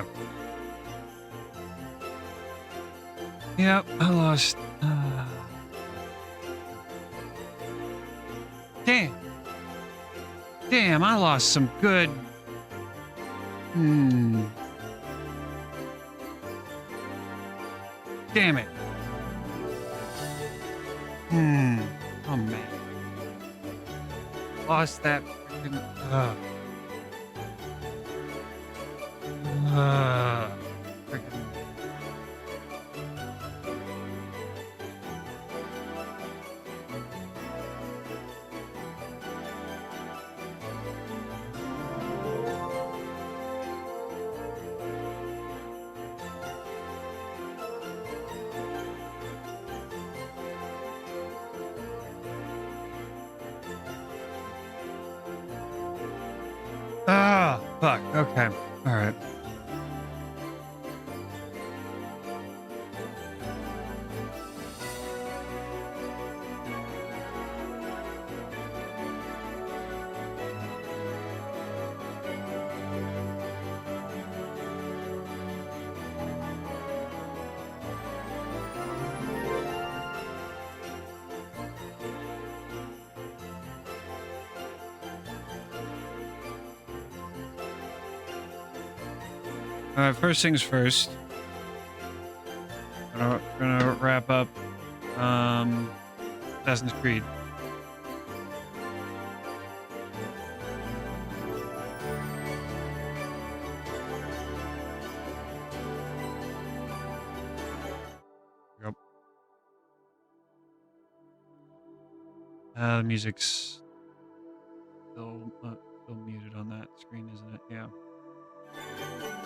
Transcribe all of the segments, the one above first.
Okay. Yep, I lost. Damn. Damn, I lost some good. Hmm. Damn it. Oh, man. Lost that freaking. Freaking. Fuck. Okay. All right. First things first. Gonna wrap up Assassin's Creed. Yep. The music's still muted on that screen, isn't it? Yeah.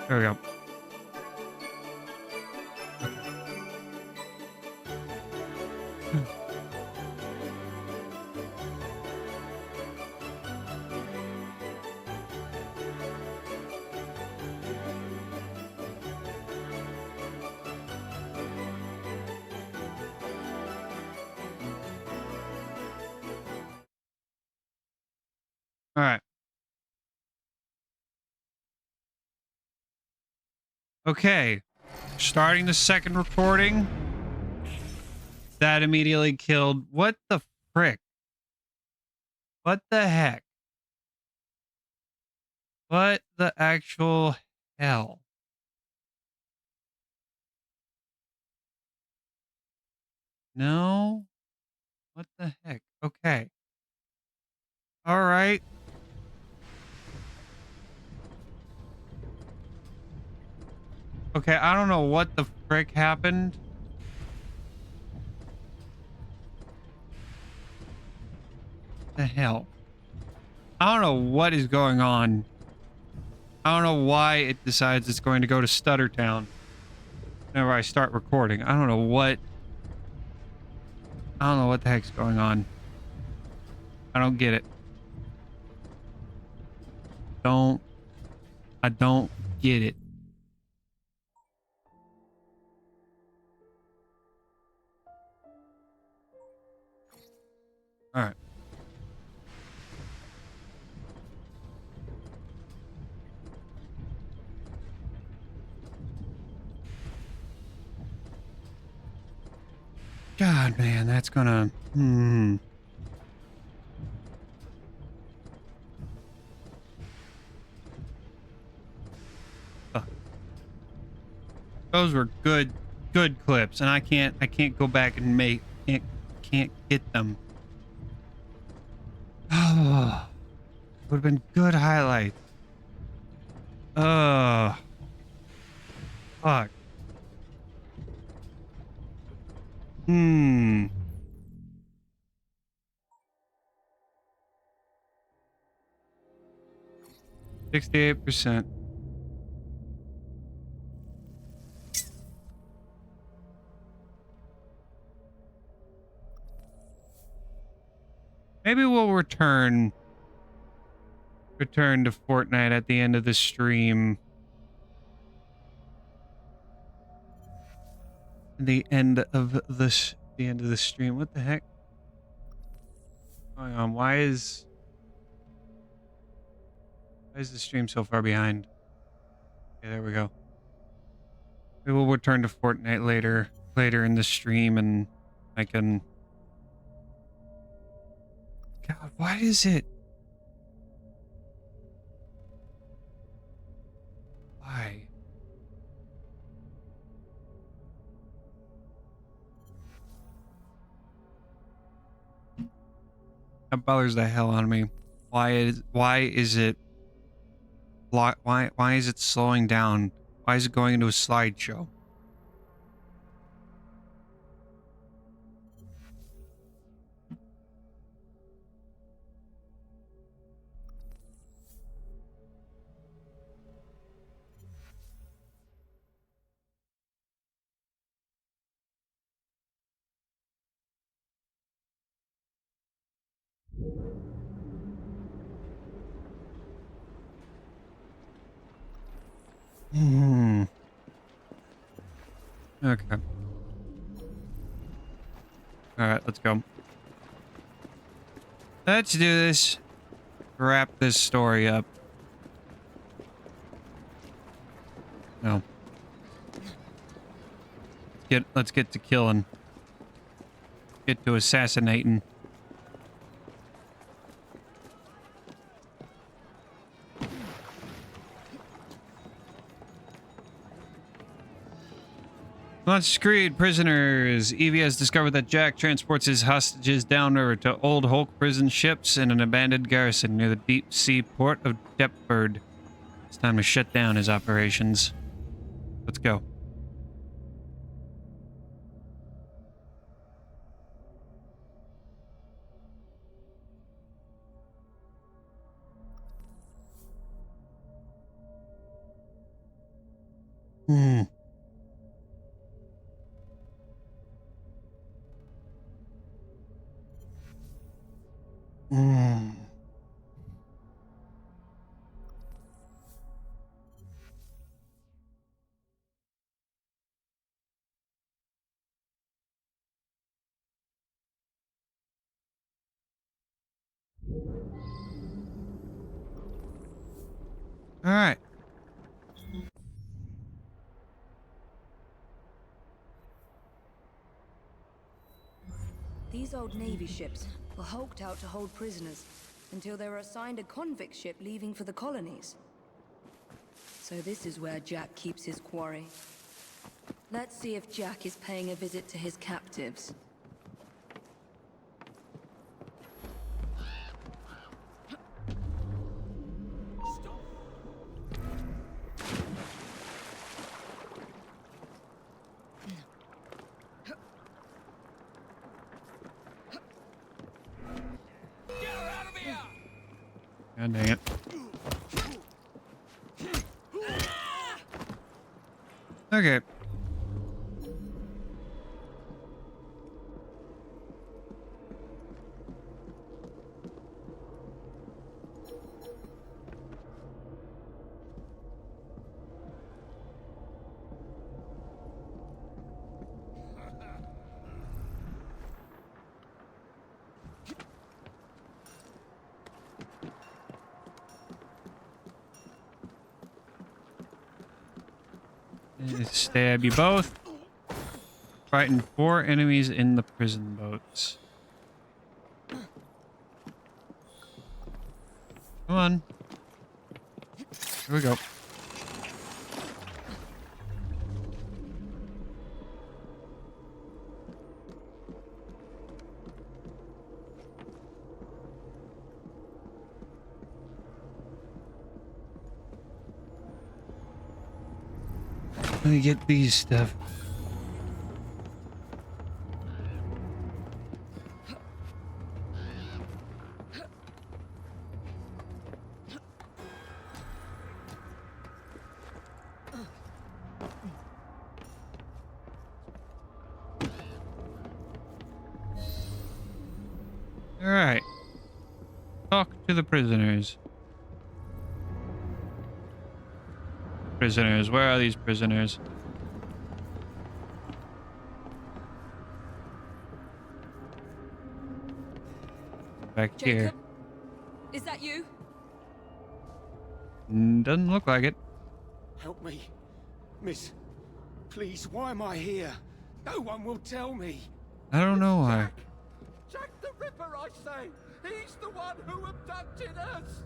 There we go. All right. Okay. Starting the second recording. That immediately killed. What the frick? What the heck? What the actual hell? No? What the heck? Okay. All right. Okay, I don't know what the frick happened. The hell? I don't know what is going on. I don't know why it decides it's going to go to Stuttertown whenever I start recording. I don't know what the heck's going on. I don't get it. I don't get it. All right. God, man, that's gonna... Those were good clips, and I can't go back and can't get them. Oh, would have been good highlights. Fuck. 68%. Maybe we'll return to Fortnite at the end of the stream. The end of the stream. What the heck? What's going on? Why is the stream so far behind? Okay, there we go. We will return to Fortnite later in the stream, and I can. God, why is it? Why? That bothers the hell out of me. Why is it? Why is it slowing down? Why is it going into a slideshow? Hmm. Okay. All right, let's go. Let's do this. Wrap this story up. No. Let's get to killing. Get to assassinating. Unscrewed prisoners. Evie has discovered that Jack transports his hostages downriver to Old Hulk prison ships in an abandoned garrison near the deep sea port of Deptford. It's time to shut down his operations. Let's go. Hmm. Hmm. All right. These old Navy ships were hulked out to hold prisoners until they were assigned a convict ship leaving for the colonies. So this is where Jack keeps his quarry. Let's see if Jack is paying a visit to his captives. God dang it. Okay. Stab you both. Fighting 4 enemies in the prison boats. Come on. Here we go. Let me get these stuff. All right. Talk to the prisoners. Prisoners, where are these prisoners? Back Jacob? here. Is that you? Doesn't look like it. Help me, miss. Please, why am I here? No one will tell me. I don't know why. Jack the Ripper, I say! He's the one who abducted us!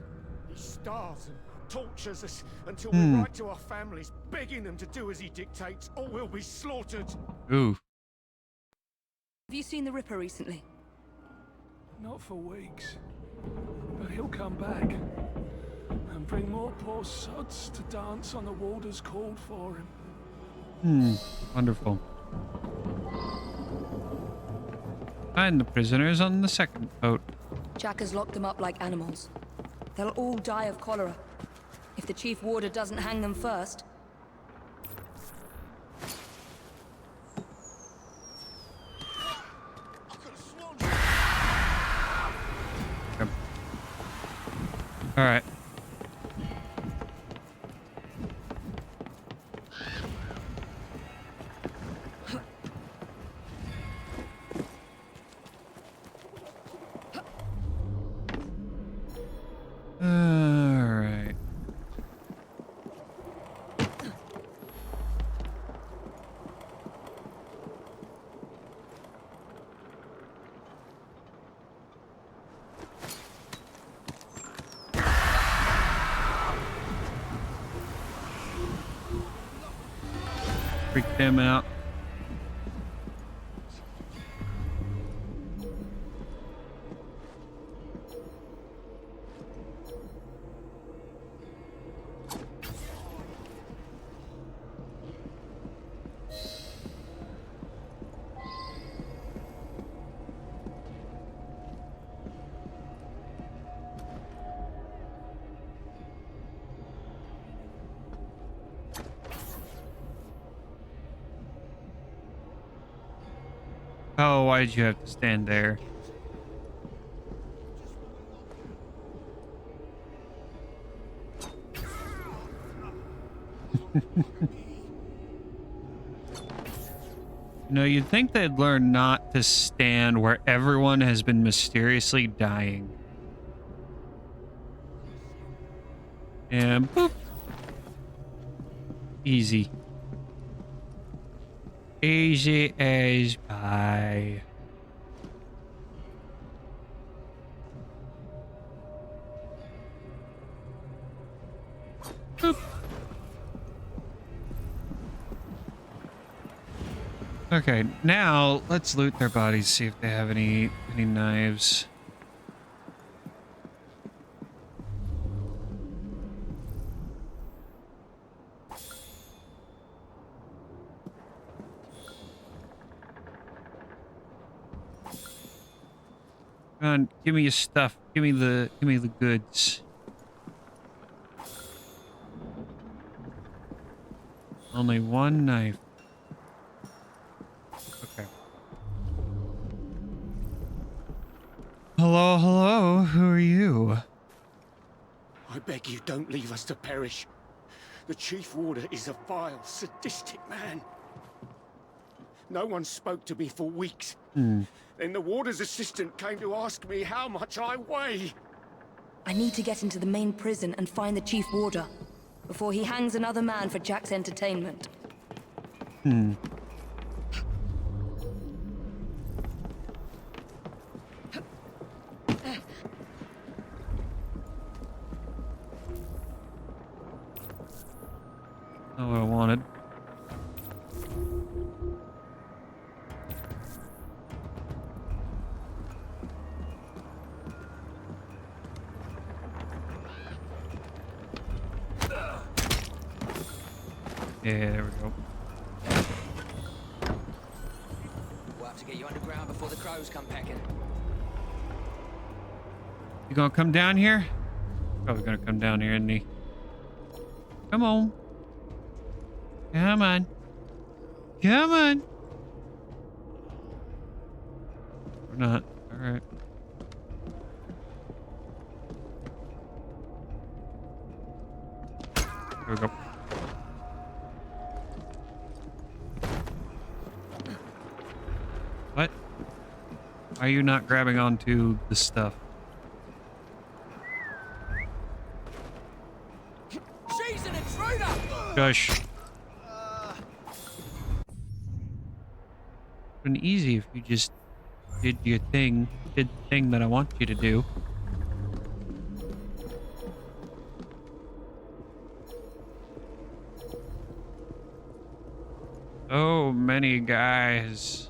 He starves and tortures us until we write to our families, begging them to do as he dictates, or we'll be slaughtered. Ooh. Have you seen the Ripper recently? Not for weeks. But he'll come back. And bring more poor sods to dance on the warders called for him. Wonderful. Find the prisoners on the second boat. Jack has locked them up like animals. They'll all die of cholera. If the chief warder doesn't hang them first. All right. All right. Freak them out. Oh, why did you have to stand there? You'd think they'd learn not to stand where everyone has been mysteriously dying. And boop. Easy. Easy as pie. Boop. Okay, now let's loot their bodies, see if they have any knives. Come on, give me your stuff. Give me the goods. Only one knife. Okay. Hello, hello. Who are you? I beg you, don't leave us to perish. The chief warder is a vile, sadistic man. No one spoke to me for weeks. Then the warder's assistant came to ask me how much I weigh. I need to get into the main prison and find the chief warder before he hangs another man for Jack's entertainment. Not what I wanted. Yeah, there we go. We'll have to get you underground before the crows come pecking. You gonna come down here? Probably gonna come down here, isn't he? Come on. Come on. Come on. Or not. Alright. There we go. What? Why are you not grabbing onto the stuff? She's an intruder! Gosh. Been easy if you just did your thing, did the thing that I want you to do. So many guys.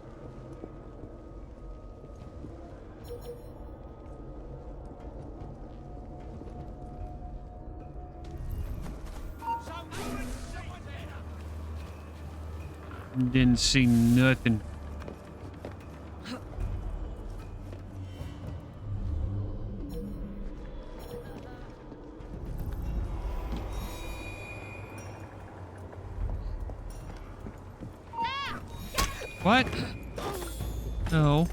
Didn't see nothing. What? No.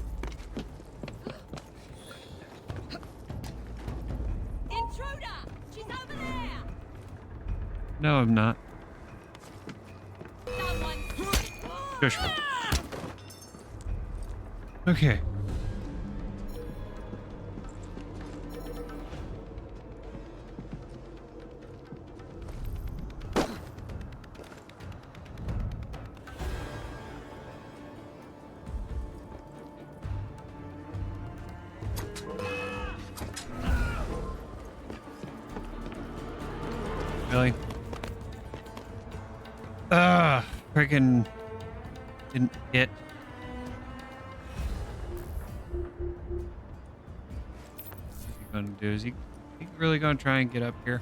Intruder! She's over there! No, I'm not. Someone... Shush. Okay. Really? Freaking didn't hit. What's he gonna do? Is he really gonna try and get up here?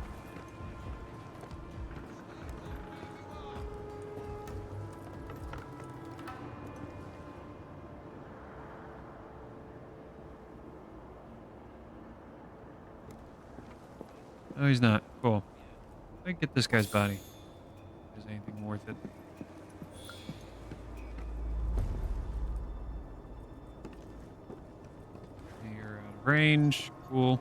No, he's not. Cool. I get this guy's body. Is anything worth it? You're out of range. Cool.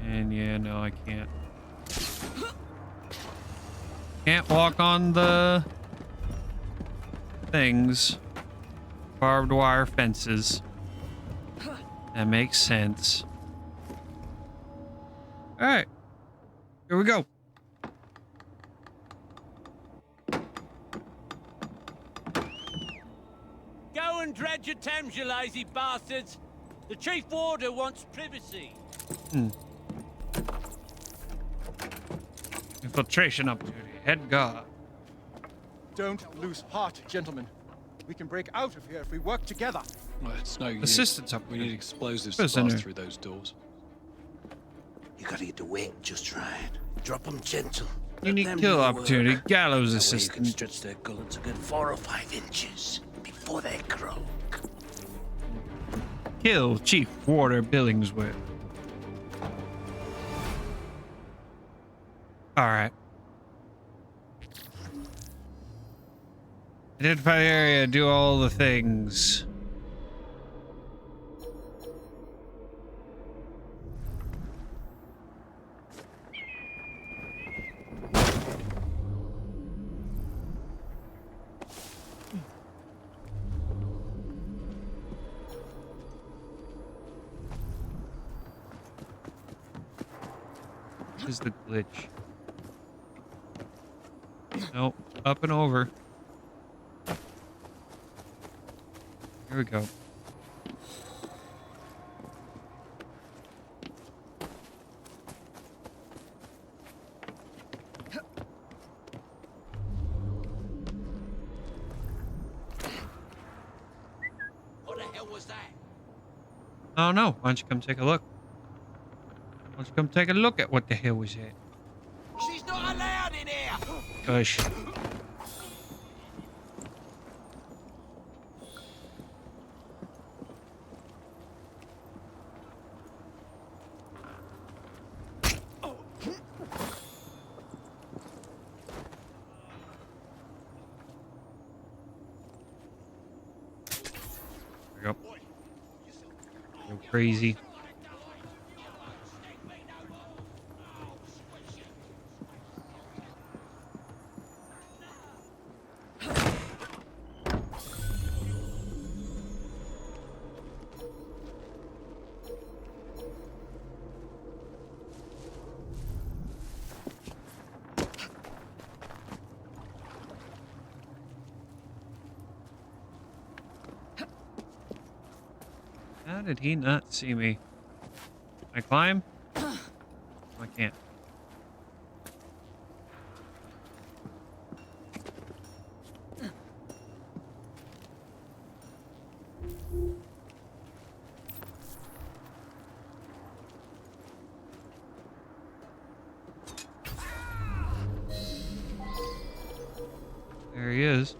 And yeah, no, I can't. Can't walk on the things. Barbed wire fences. That makes sense. All right. Here we go. Go and dredge your Thames, you lazy bastards. The Chief Warder wants privacy. Infiltration opportunity. Head guard. Don't lose heart, gentlemen. We can break out of here if we work together. Well, it's no use. Assistance We opportunity. need explosives Where's to in pass there? through those doors. You gotta get the weight just right. Drop them gentle. Unique Let them kill do the opportunity. work. Gallows That way you assistant. can stretch their gullets a good 4 or 5 inches before they croak. Kill Chief Warder Billingsworth. Alright. Identify the area, do all the things. What is the glitch? Nope. Up and over. Here we go. What the hell was that? I don't know. Why don't you come take a look? Why don't you come take a look at what the hell was that? She's not allowed in here! Gosh. There we go. Go crazy. How did he not see me? Can I climb? I can't. There he is.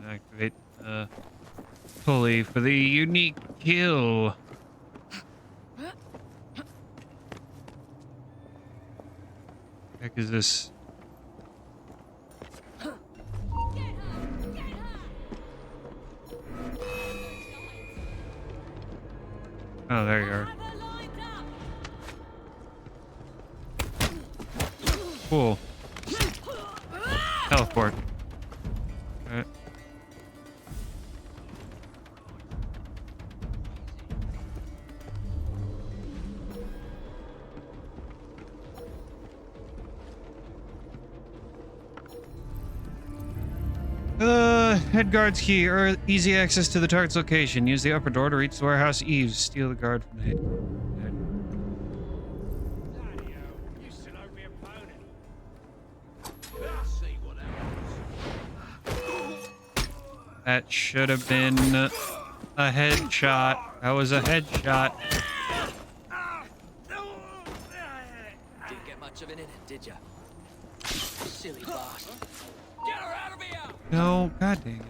Activate pulley for the unique kill. Heck is this? Oh, there you are. Cool. Teleport. Alright. Head guard's key, or easy access to the target's location. Use the upper door to reach the warehouse eaves. Steal the guard from the head. You still owe me a pony. Let's see what happens. That should have been a headshot. That was a headshot. Didn't get much of it in it, did ya? Silly bastard. Get her out of here! No, god dang it.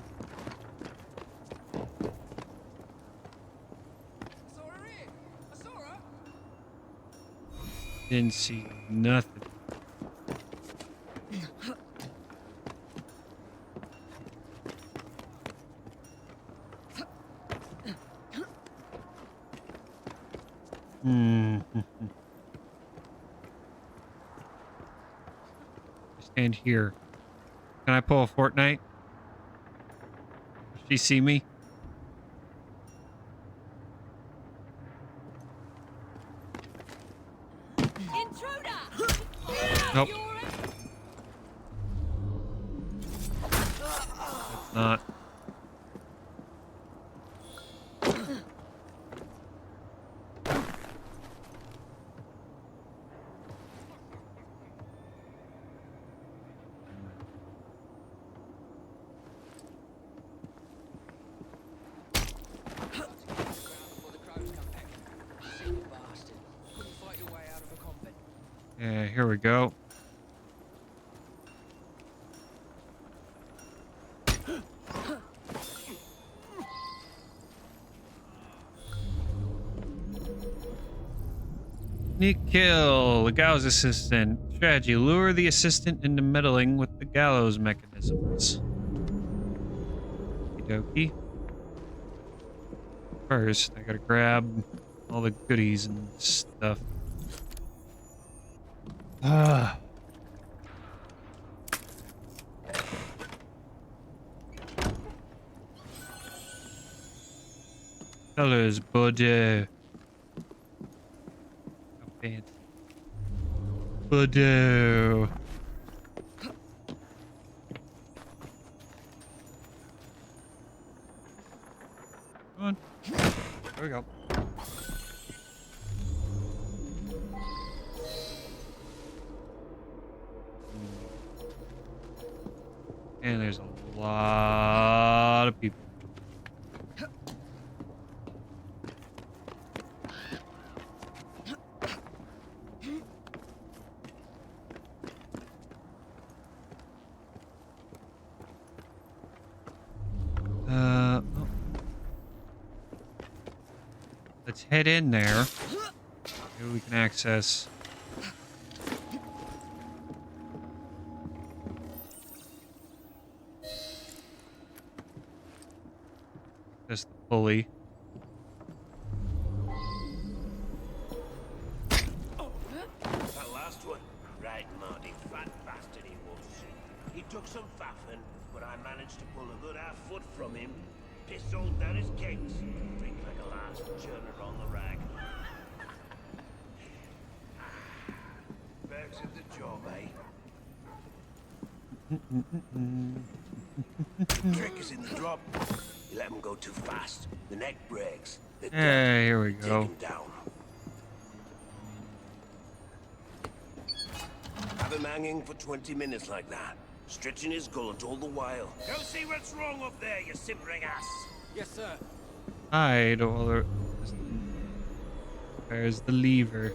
I saw her here. I saw her. Didn't see nothing. Stand here. Can I pull a Fortnite? Does she see me? Intruder! Nope. It's not. Before the crows come back. Silly bastard. Couldn't fight your way out of a convent. Yeah, here we go. Sneak kill, the gallows assistant. Strategy, lure the assistant into meddling with the gallows mechanisms. Okie dokie. First, I gotta grab all the goodies and stuff. Ah. Colors, Bordeaux. How fancy. Bordeaux. Come on. There we go. And there's a lot of people. Oh. Let's head in there. Maybe we can access. Just the pulley. That last one, right, Marty, fat bastard he was. He took some faffing, but I managed to pull a good half foot from him. Pissed all down his kegs. Drink like a lass, churn her on the rag. job, eh? The trick is in the drop. You let them go too fast. The neck breaks. They're dead. Hey, here we Take go. him down. Have him hanging for 20 minutes like that. Stretching his gullet all the while. Go see what's wrong up there, you simpering ass. Yes, sir. Hide all. There's the lever.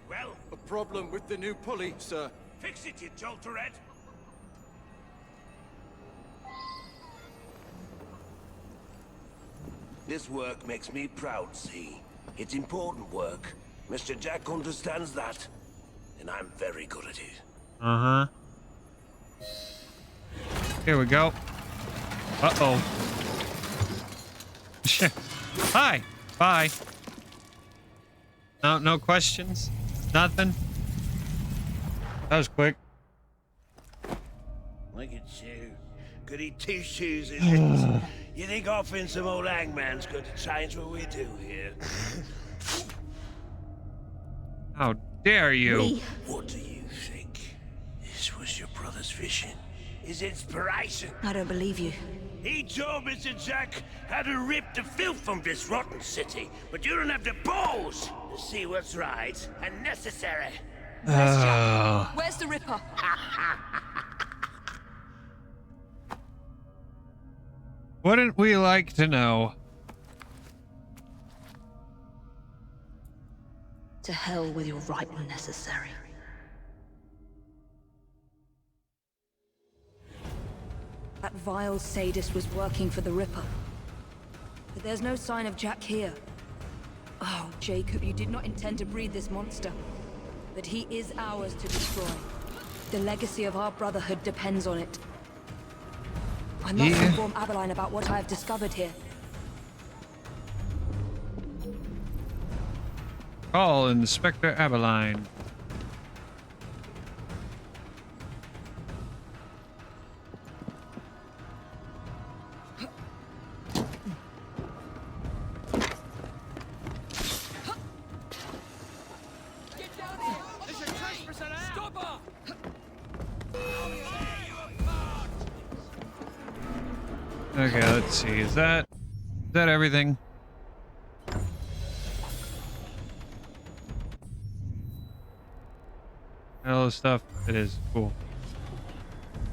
Well, A problem with the new pulley, sir. fix it, you jolterhead. This work makes me proud, see? It's important work. Mr. Jack understands that. And I'm very good at it. Uh-huh. Here we go. Uh-oh. Hi. Bye. No questions? Nothing? That was quick. Look at you. Goody two-shoes in it. You think offering some old hangman's going to change what we do here? How dare you? What do you think? This was your brother's vision? His inspiration? I don't believe you. He told Mr. Jack how to rip the filth from this rotten city, but you don't have the balls to see what's right and necessary. Where's the Ripper? Wouldn't we like to know? To hell with your right and necessary. That vile sadist was working for the Ripper. But there's no sign of Jack here. Oh, Jacob, you did not intend to breed this monster. But he is ours to destroy. The legacy of our brotherhood depends on it. I must inform Abeline about what I have discovered here. Call Inspector Abeline. Okay, let's see. Is that everything? All the stuff. It is cool.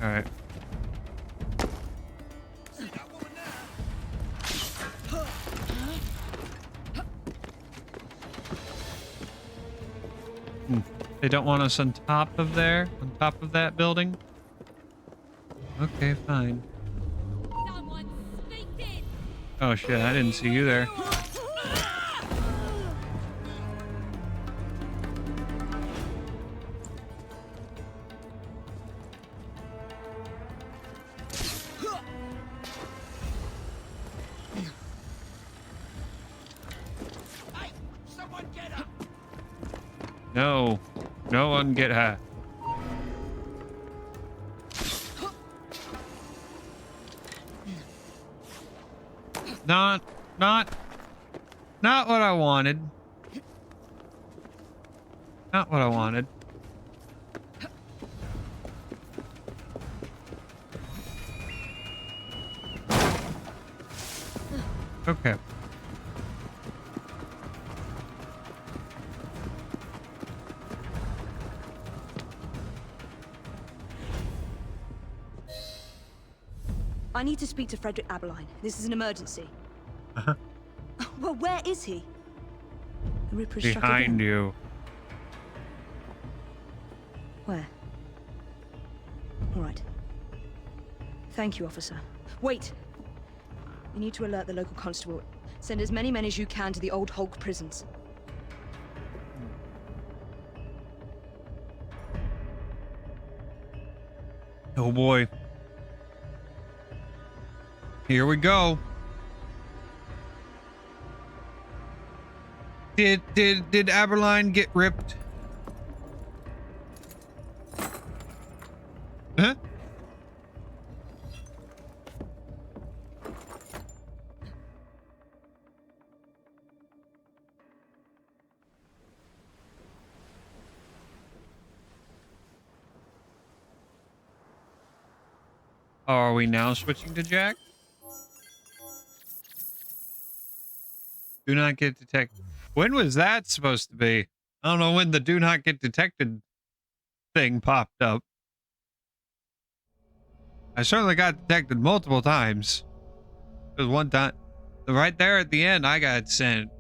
All right. They don't want us on top of there, on top of that building. Okay, fine. Oh shit, I didn't see you there. No, no one get her. Not what I wanted. Not what I wanted. Okay. I need to speak to Frederick Abeline. This is an emergency. Uh-huh. Well, where is he? The Ripper is struck Behind again. you. Where? All right. Thank you, officer. Wait! You need to alert the local constable. Send as many men as you can to the old Hulk prisons. Oh boy. Here we go. Did Aberline get ripped? Huh? Oh, are we now switching to Jack? Do not get detected. When was that supposed to be? I don't know when the do not get detected thing popped up. I certainly got detected multiple times. There was one time, right there at the end, I got sent.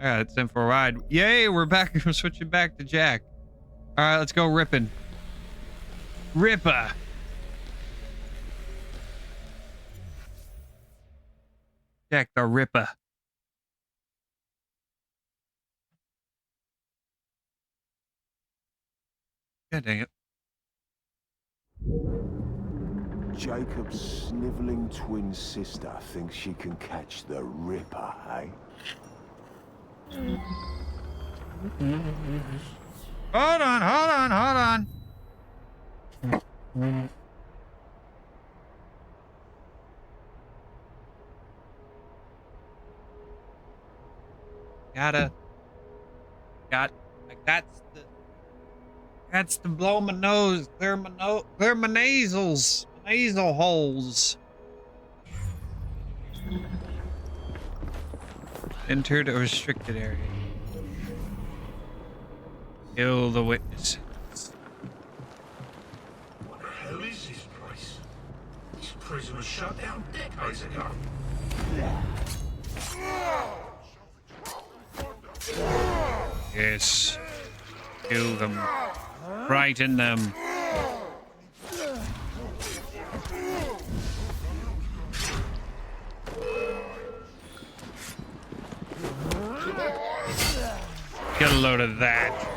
I got sent for a ride. Yay, we're back. We're switching back to Jack. All right, let's go ripping. Ripper. Jack the Ripper. God dang it. Jacob's sniveling twin sister thinks she can catch the Ripper, eh? Hold on, hold on, hold on. That's to blow my nose, clear my nasals, nasal holes. Entered a restricted area. Kill the witness. What the hell is this place? This prison was shut down decades ago. Yes. Kill them. Frighten them. Get a load of that.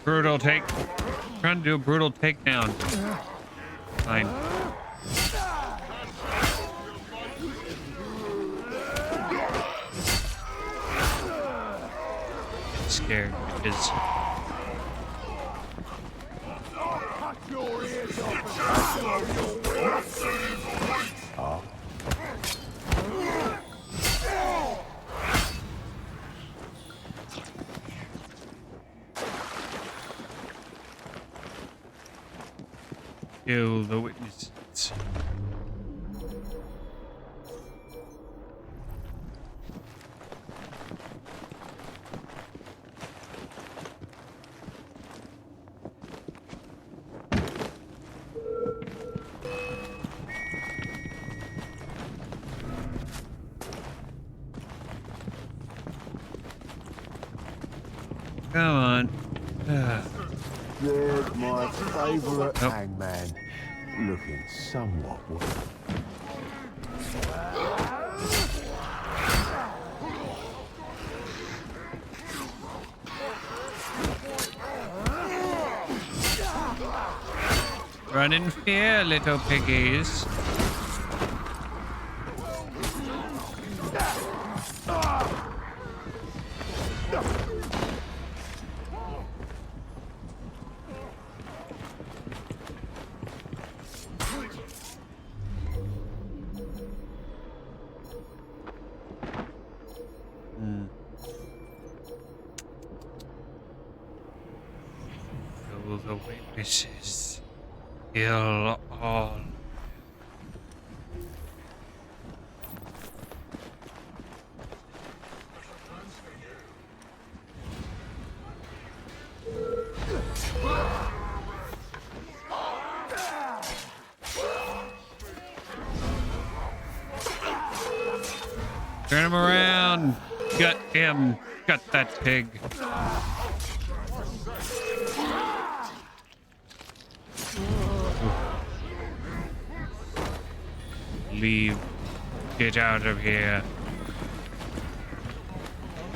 Brutal take. Trying to do a brutal takedown. Fine. Scared bitches. Kill the witnesses. Come on. There's my favourite hangman, looking somewhat weak. Run in fear, little piggies. Kill the witnesses. Kill all. Turn him around. Gut him. Gut that pig. Leave. Get out of here.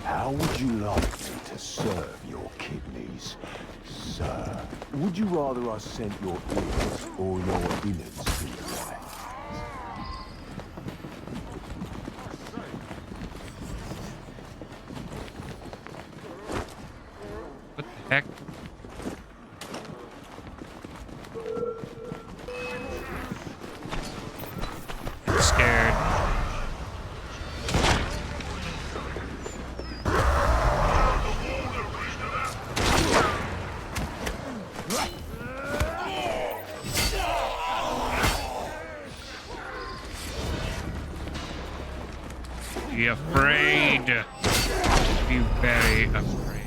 How would you like me to serve your kidneys, sir? Would you rather I sent your ears or your innards to your wife? What the heck? Be afraid. Be very afraid.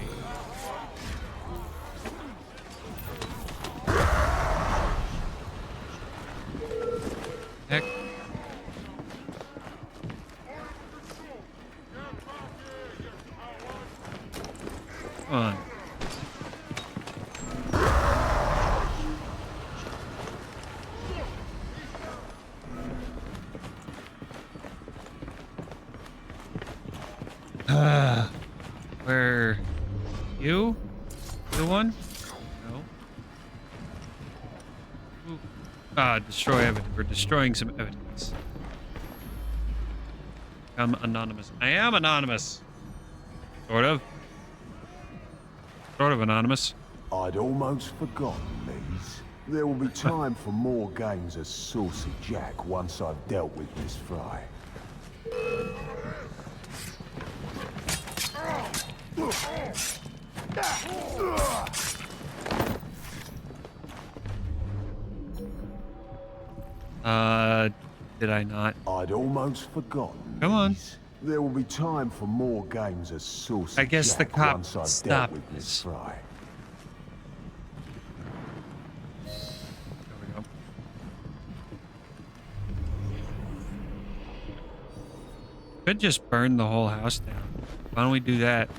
Heck. Come on. Where? You? The one? No. Ooh. Destroy evidence. We're destroying some evidence. I'm anonymous. I am anonymous. Sort of. Sort of anonymous. I'd almost forgotten these. There will be time for more games of Saucy Jack once I've dealt with Miss Fry. Did I not? I'd almost forgotten. Come on. These. There will be time for more games of Saucy I guess Jack the cop once I've stopped dealt with this. Miss Fry. There we go. Could just burn the whole house down. Why don't we do that?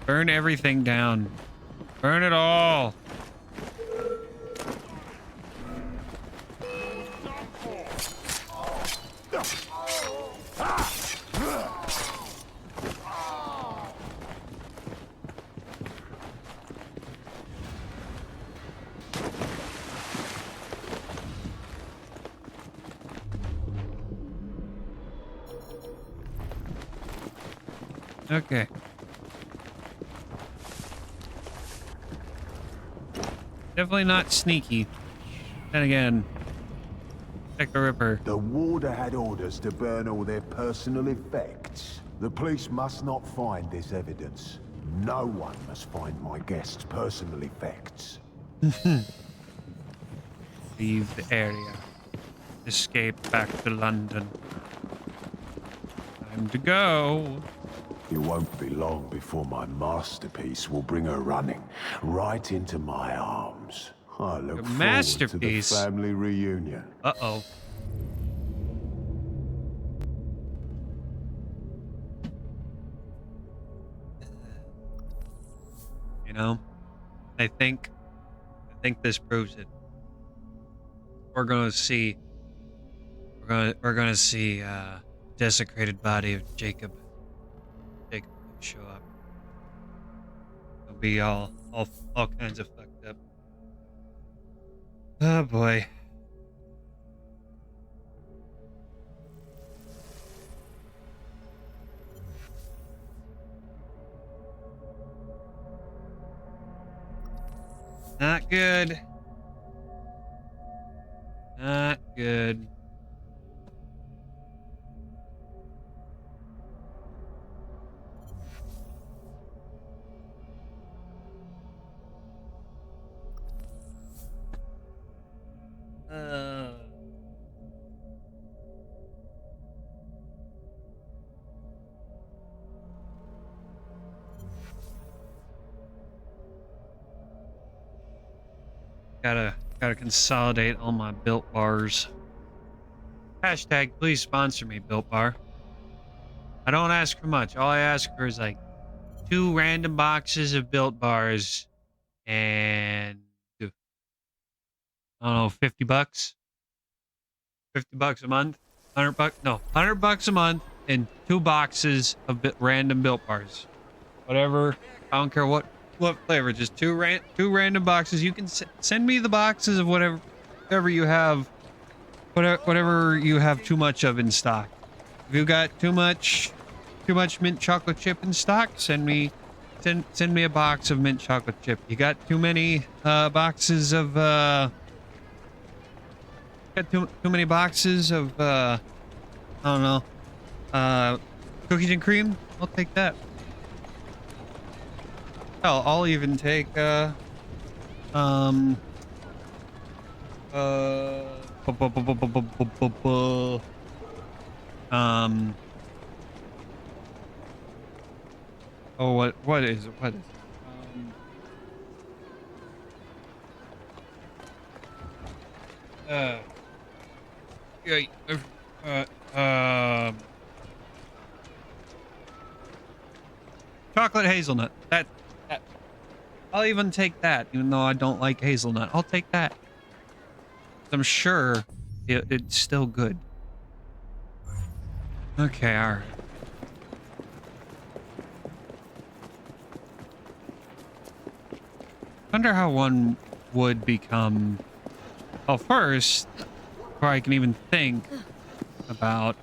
Burn everything down. Burn it all. Okay. Definitely not sneaky. And again, check the Ripper. The warder had orders to burn all their personal effects. The police must not find this evidence. No one must find my guest's personal effects. Leave the area. Escape back to London. Time to go. It won't be long before my masterpiece will bring her running right into my arms. I look forward masterpiece. to the family reunion. Uh-oh. You know, I think this proves it. We're gonna see desecrated body of Jacob show up. It'll be all kinds of fucked up. Oh boy. Not good. Not good. Gotta consolidate all my Built Bars. Hashtag please sponsor me, Built Bar. I don't ask for much. All I ask for is like 2 random boxes of Built Bars and I don't know, 50 bucks. 50 bucks a month. 100 bucks. No, 100 bucks a month and 2 boxes of random Built Bars. Whatever. I don't care what flavor. Just 2 random boxes. You can send me the boxes of whatever you have. Whatever you have too much of in stock. If you got too much mint chocolate chip in stock, send me a box of mint chocolate chip. You got too many boxes of got too many boxes of I don't know, cookies and cream? I'll take that. Hell, I'll even take Oh, what is it? What is it? Yeah, chocolate hazelnut. That. I'll even take that, even though I don't like hazelnut. I'll take that. I'm sure it's still good. Okay, all right. Wonder how one would become. Well, first, before I can even think about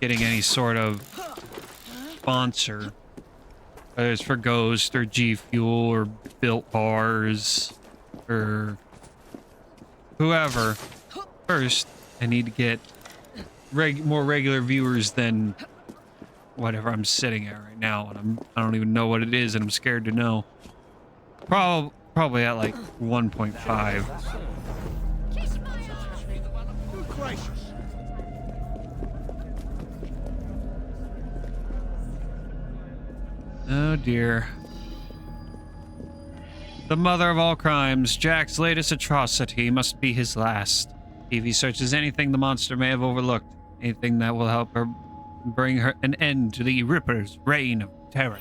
getting any sort of sponsor, whether it's for Ghost or G Fuel or Built Bars or whoever. First, I need to get more regular viewers than whatever I'm sitting at right now, and I don't even know what it is, and I'm scared to know. Probably at like 1.5. Good gracious. Oh dear. The mother of all crimes, Jack's latest atrocity must be his last. Evie searches anything the monster may have overlooked, anything that will help her bring her an end to the Ripper's reign of terror.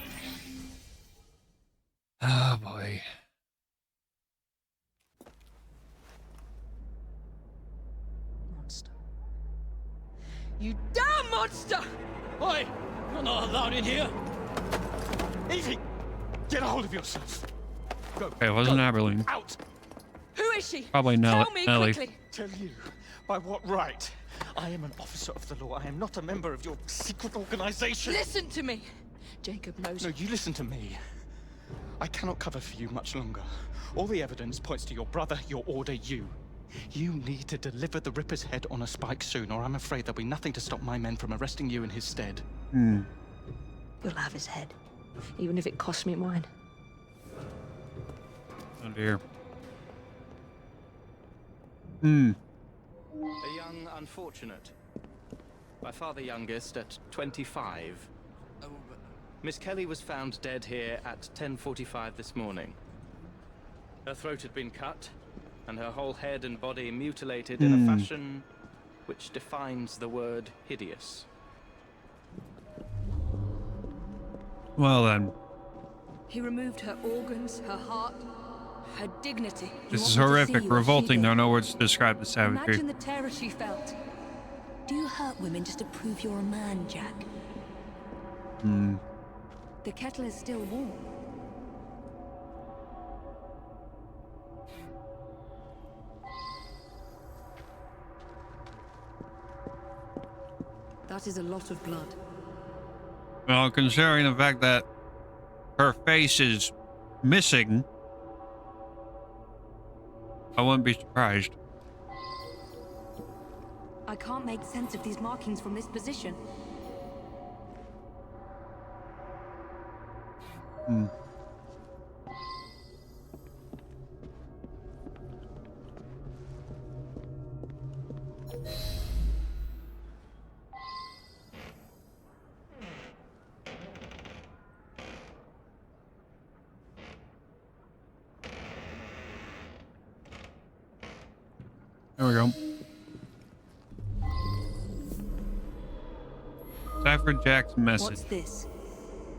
Oh boy. Monster. You damn monster! Oi! You're not allowed in here! Evie! Get a hold of yourself! Go. Okay, it wasn't Aberline. Out! Who is she? Probably Nelly. Tell me quickly. Tell you? By what right? I am an officer of the law. I am not a member of your secret organization. Listen to me. Jacob knows. No, you listen to me. I cannot cover for you much longer. All the evidence points to your brother, your order, you. You need to deliver the Ripper's head on a spike soon, or I'm afraid there'll be nothing to stop my men from arresting you in his stead. You'll have his head, even if it costs me mine. Oh dear. A young unfortunate. By far the youngest at 25. Miss Kelly was found dead here at 10:45 this morning. Her throat had been cut, and her whole head and body mutilated in a fashion which defines the word hideous. Well then. He removed her organs, her heart, her dignity. This is horrific, revolting. There are no words to describe the savagery. Imagine the terror she felt. Do you hurt women just to prove you're a man, Jack? The kettle is still warm. That is a lot of blood. Well, considering the fact that her face is missing, I wouldn't be surprised. I can't make sense of these markings from this position. There we go. Decipher Jack's message. What's this?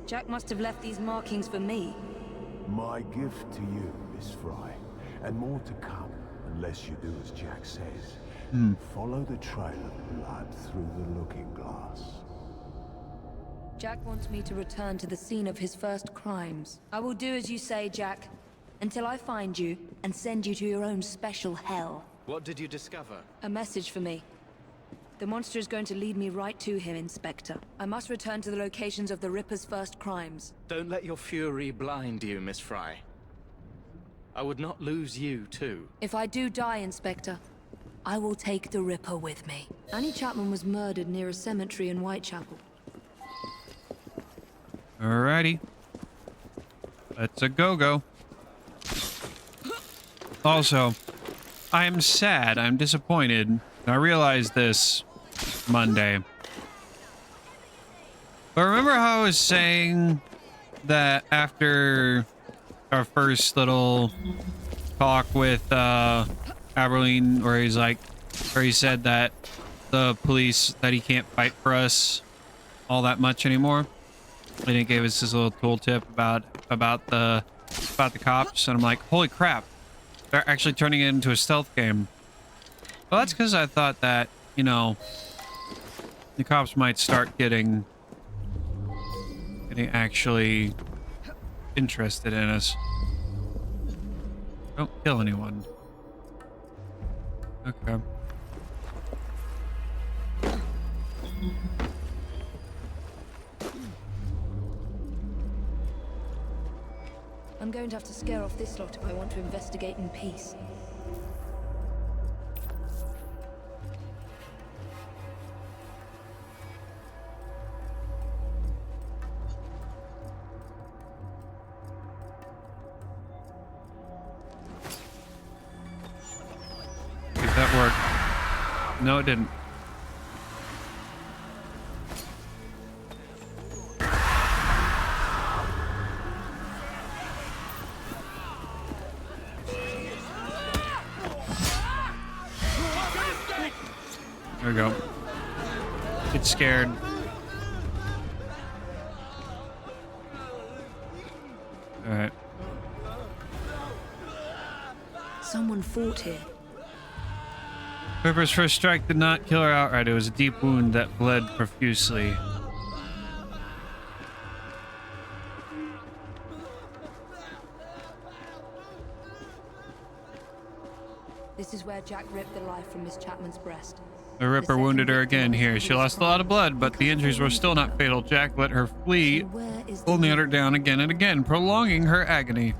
Jack must have left these markings for me. My gift to you, Miss Fry, and more to come, unless you do as Jack says. Follow the trail of blood through the looking glass. Jack wants me to return to the scene of his first crimes. I will do as you say, Jack, until I find you and send you to your own special hell. What did you discover? A message for me. The monster is going to lead me right to him, Inspector. I must return to the locations of the Ripper's first crimes. Don't let your fury blind you, Miss Fry. I would not lose you, too. If I do die, Inspector, I will take the Ripper with me. Annie Chapman was murdered near a cemetery in Whitechapel. Alrighty. Let's a go-go. Also, I'm sad. I'm disappointed. I realized this Monday. But remember how I was saying that after our first little talk with Aberline, where he said that the police, that he can't fight for us all that much anymore, and he gave us this little tooltip about the cops, and I'm like, holy crap, they're actually turning it into a stealth game. Well, that's because I thought that, you know, the cops might start getting actually interested in us. Don't kill anyone. Okay. I'm going to have to scare off this lot if I want to investigate in peace. Did that work? No, it didn't. There we go. Get scared. All right. Someone fought here. Ripper's first strike did not kill her outright. It was a deep wound that bled profusely. This is where Jack ripped the life from Miss Chapman's breast. The Ripper wounded her again here. She lost a lot of blood, but the injuries were still not fatal. Jack let her flee, holding her down again and again, prolonging her agony.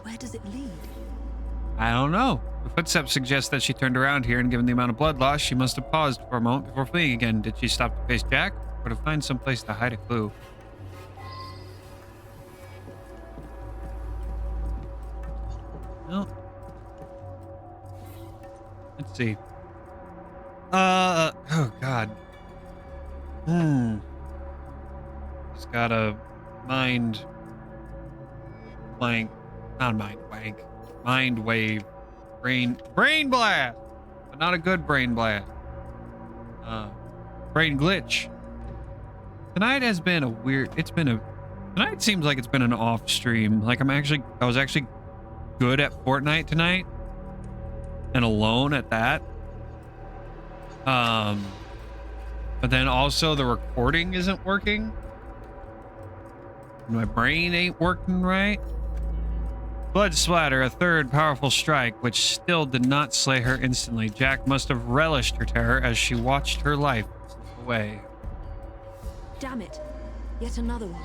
Where does it lead? I don't know. The footsteps suggest that she turned around here, and given the amount of blood loss, she must have paused for a moment before fleeing again. Did she stop to face Jack, or to find some place to hide a clue? Well, let's see. Oh God. Just got a mind blank, not mind blank, mind wave, brain blast, but not a good brain blast. Brain glitch. Tonight has been a weird. Tonight seems like it's been an off stream. Like I was actually good at Fortnite tonight, and alone at that. But then also the recording isn't working. My brain ain't working right. Blood splatter, a third powerful strike, which still did not slay her instantly. Jack must have relished her terror as she watched her life slip away. Damn it. Yet another one.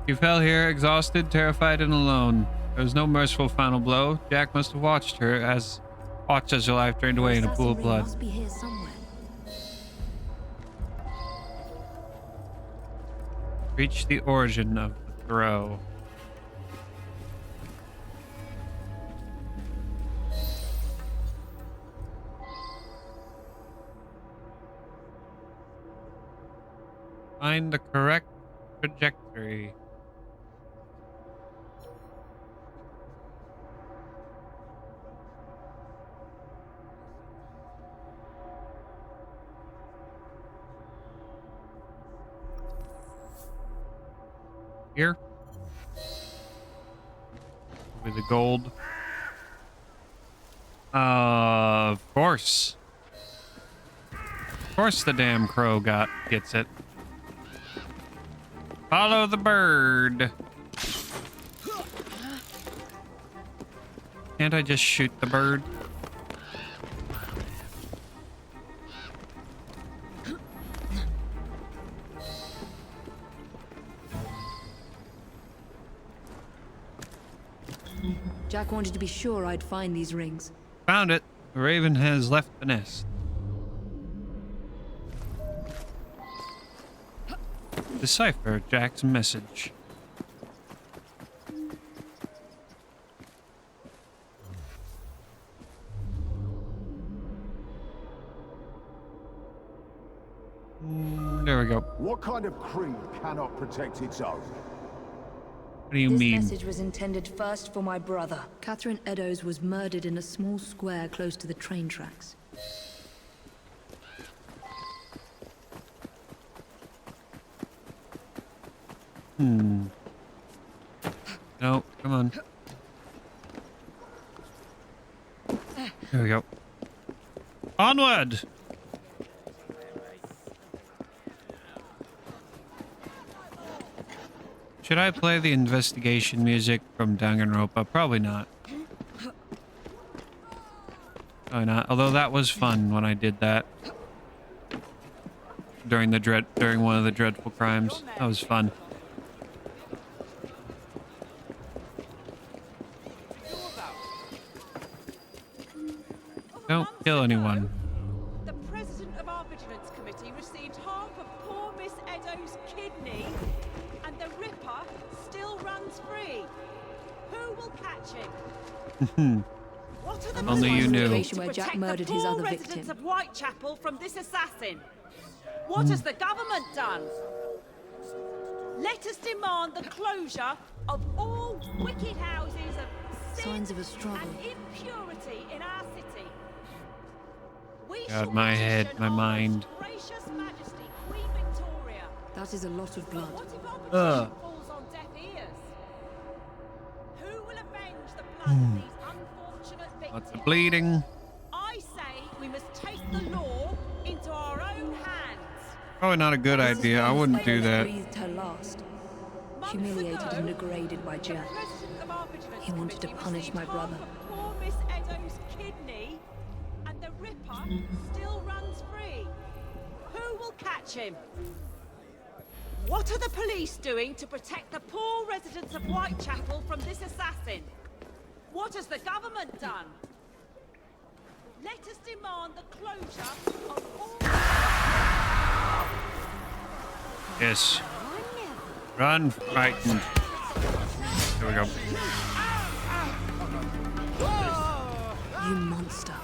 She fell here, exhausted, terrified, and alone. There was no merciful final blow. Jack must have watched as her life drained away in a pool of blood. Must be here somewhere. Reach the origin of the throw. Find the correct trajectory. Here with the gold. Of course the damn crow gets it. Follow the bird. Can't I just shoot the bird? Jack wanted to be sure I'd find these rings. Found it. The raven has left the nest. decipher Jack's message. There we go. What kind of creed cannot protect its own? What do you This mean? message was intended first for my brother. Catherine Eddowes was murdered in a small square close to the train tracks. No, come on. There we go. Onward! Should I play the investigation music from Danganronpa? Probably not. Probably not. Although that was fun when I did that. During one of the dreadful crimes. That was fun. Don't kill anyone. The president of our vigilance committee received half of poor Miss Eddowes' kidney, and the Ripper still runs free. Who will catch him? What are the Only you knew. Where Jack murdered his other residents victim. of Whitechapel from this assassin? What has the government done? Let us demand the closure of all wicked houses of sin Signs of a struggle. and impurity in our city. We God, shall my head, petition my our mind. most gracious Majesty, Queen Victoria. That is a lot of blood. What if our petition falls on deaf ears? Who will avenge the blood of these unfortunate victims? Lots of bleeding. I say we must take the law into our own hands. Probably not a good idea. I wouldn't do that. Breathed her last. Humiliated and degraded by Jack. He wanted to punish my brother. Poor Miss Eddowes' kidney, and the Ripper still runs free. Who will catch him? What are the police doing to protect the poor residents of Whitechapel from this assassin? What has the government done? Let us demand the closure of all... Yes. Run, frightened. There we go. You monster.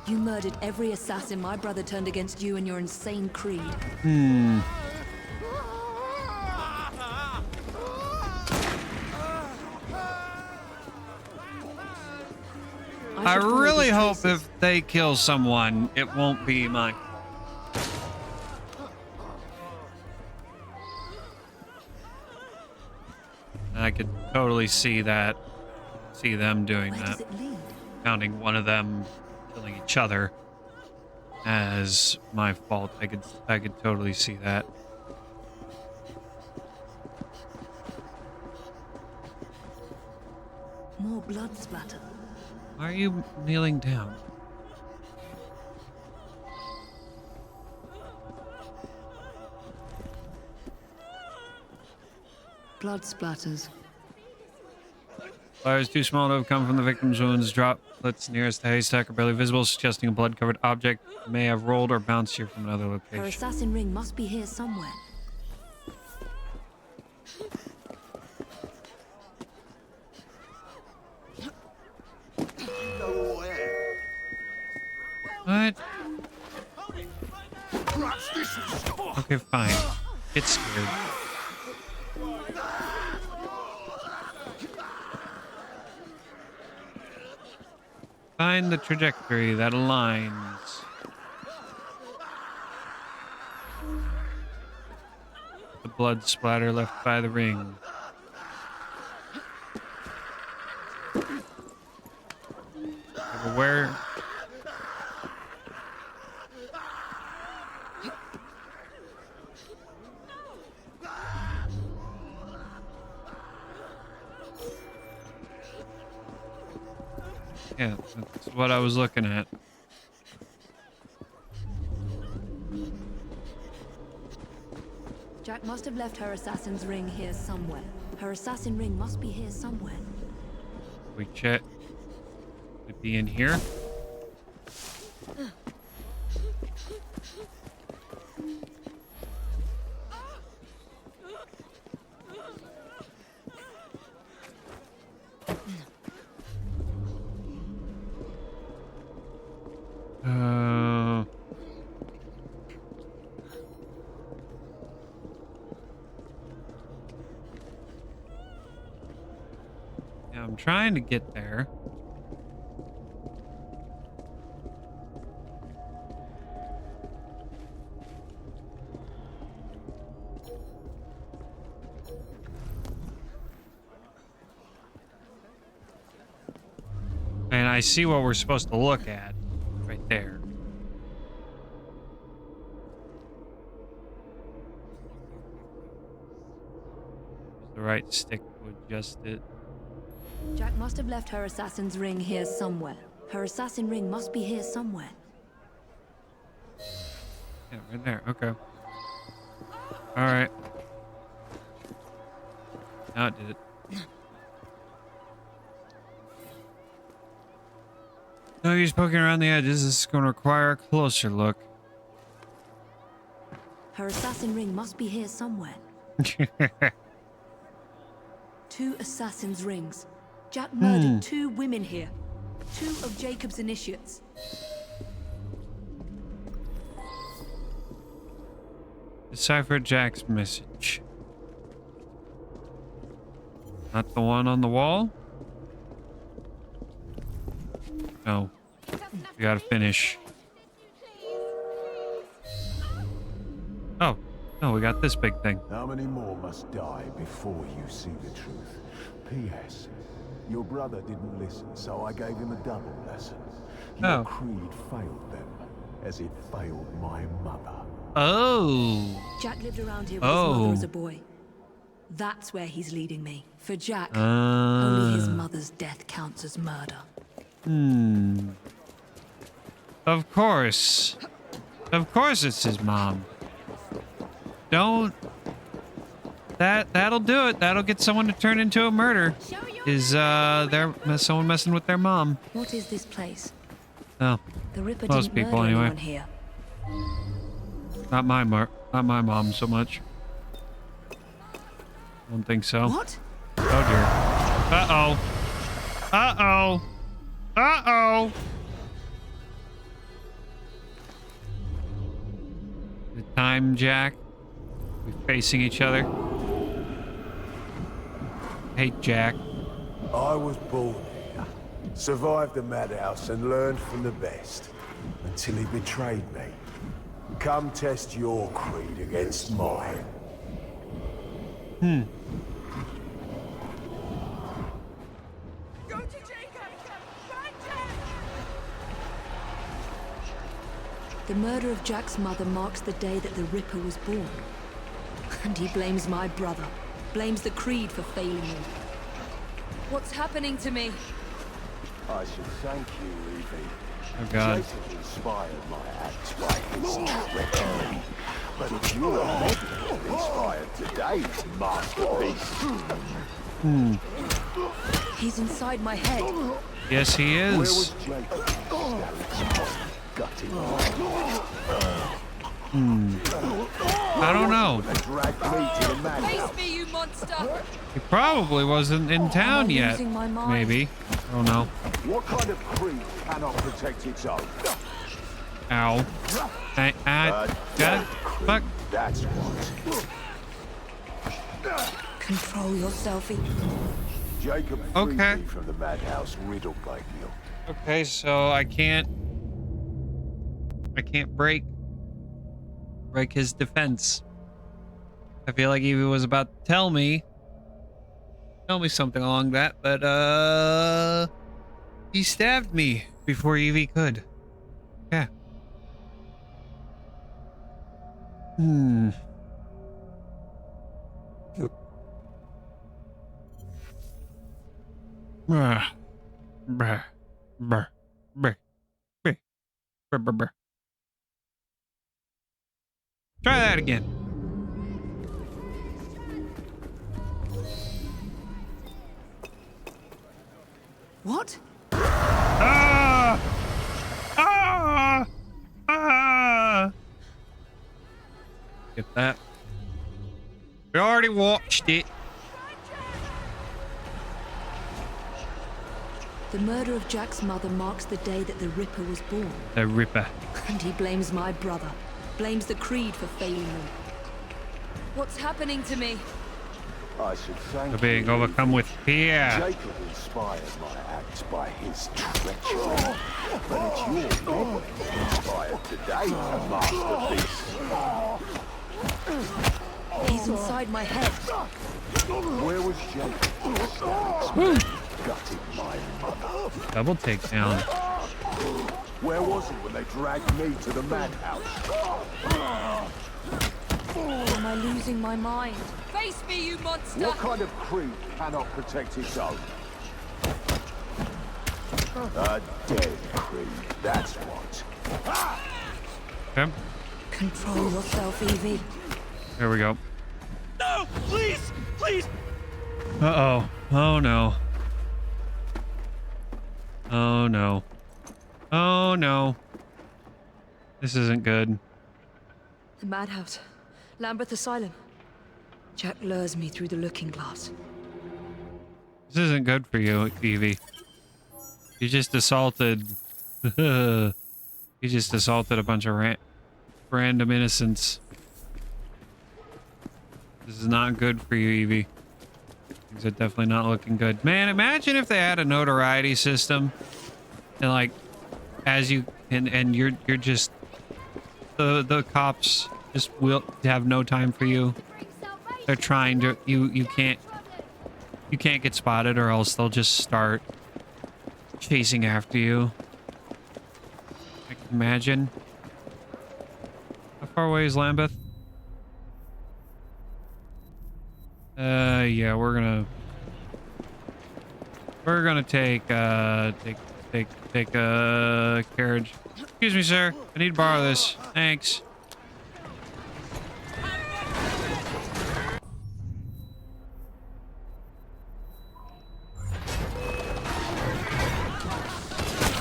You murdered every assassin my brother turned against you and your insane creed. I really hope if they kill someone, it won't be mine. I could totally see that. See them doing Where that. does it lead? Counting one of them killing each other as my fault. I could totally see that. More blood splatter. Why are you kneeling down? Blood splatters. Fire is too small to have come from the victim's wounds. Droplets nearest the haystack are barely visible, suggesting a blood-covered object may have rolled or bounced here from another Her location. assassin ring must be here somewhere. What? Okay, fine. Get scared. Find the trajectory that aligns. The blood splatter left by the ring. Where? Yeah, that's what I was looking at. Jack must have left her assassin's ring here somewhere. Her assassin ring must be here somewhere. We check. Could be in here. I'm trying to get there. And I see what we're supposed to look at right there. The right stick to adjust it. Jack must have left her assassin's ring here somewhere. Her assassin ring must be here somewhere. Yeah, right there. Okay. All right. Now it did it. No use poking around the edges. This is going to require a closer look. Her assassin ring must be here somewhere. 2 assassin's rings. Jack murdered 2 women here. 2 of Jacob's initiates. Decipher Jack's message. Not the one on the wall? No. We gotta finish. Oh. No, we got this big thing. How many more must die before you see the truth? P.S. Your brother didn't listen, so I gave him a double lesson. Your creed failed them, as it failed my mother. Oh. Jack lived around here with his mother as a boy. That's where he's leading me. For Jack, only his mother's death counts as murder. Of course. Of course it's his mom. Don't. That'll do it. That'll get someone to turn into a murder. Is someone messing with their mom? What is this place? Oh. The Ripper Most didn't people murder anyway. anyone here. Not my mom so much. Don't think so. What? Oh dear. Uh-oh. Uh-oh. Uh-oh. The time, Jack. We're facing each other. Hey, Jack. I was born here, survived the madhouse and learned from the best, until he betrayed me. Come test your creed against mine. Go to Jacob! Find Jack! The murder of Jack's mother marks the day that the Ripper was born. And he blames my brother. Blames the Creed for failing him. What's happening to me? I should thank you, Evie. Oh, God. Jacob inspired my acts by his treachery. But if you are not inspired today's masterpiece... He's inside my head. Yes, he Where is. was Jacob? Gutting. I don't know. Drag me to the madhouse. Face me, you monster! He probably wasn't in town yet. losing my mind? Maybe. I don't know. What kind of creed cannot protect its own? Ow. Fuck. That's what. Control yourself, Evie. Jacob freed me from the madhouse riddled by guilt. Okay, so I can't break his defense. I feel like Evie was about to tell me something along that, but he stabbed me before Evie could. Yeah. Bruh. Bruh. Bruh. Bruh. Bruh. Bruh. Bruh. Try that again. What? Ah! Ah! Ah! Get that. We already watched it. The murder of Jack's mother marks the day that the Ripper was born. The Ripper. And he blames my brother. Blames the Creed for failing him. What's happening to me? I should thank For being you. overcome with fear. Jacob inspired my acts by his treachery. But it's your memory inspired today, masterpiece. He's inside my head. Where was Jacob? Gutted my mother. Double takedown. Where was he when they dragged me to the madhouse? Am I losing my mind? Face me, you monster! What kind of creed cannot protect its own? A dead creed, that's what. Okay. Control yourself, Evie. There we go. No! Please! Please! Uh-oh. Oh, no. Oh, no. Oh, no. This isn't good. The madhouse. Lambeth Asylum. Jack lures me through the looking glass. This isn't good for you, Evie. You just assaulted... you just assaulted a bunch of random innocents. This is not good for you, Evie. Things are definitely not looking good. Man, imagine if they had a notoriety system. And like, as you... And you're just... The cops just will have no time for you. They're trying to... You can't get spotted, or else they'll just start chasing after you. I can imagine. How far away is Lambeth? Yeah, we're gonna take a carriage. Excuse me, sir. I need to borrow this. Thanks.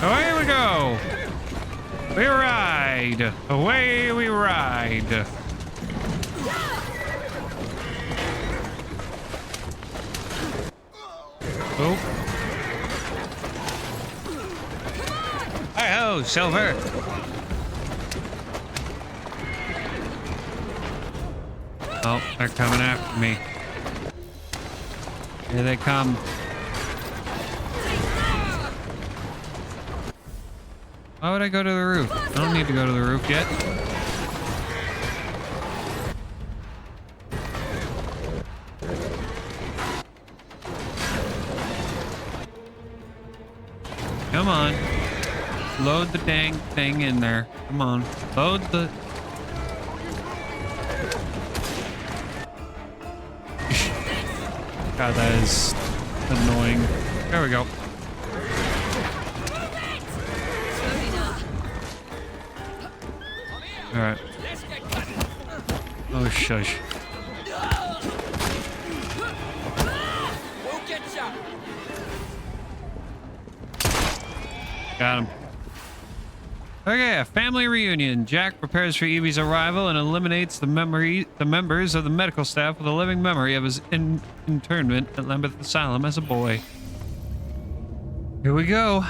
Away we go. We ride. Away we ride. Oh. Hi-ho, Silver. Oh, they're coming after me. Here they come. Why would I go to the roof? I don't need to go to the roof yet. Come on. Load the dang thing in there. Come on. Load the... God, that is annoying. There we go. Alright. Oh, shush. Got him. Okay, a family reunion. Jack prepares for Evie's arrival and eliminates the members of the medical staff with a living memory of his internment at Lambeth Asylum as a boy. Here we go.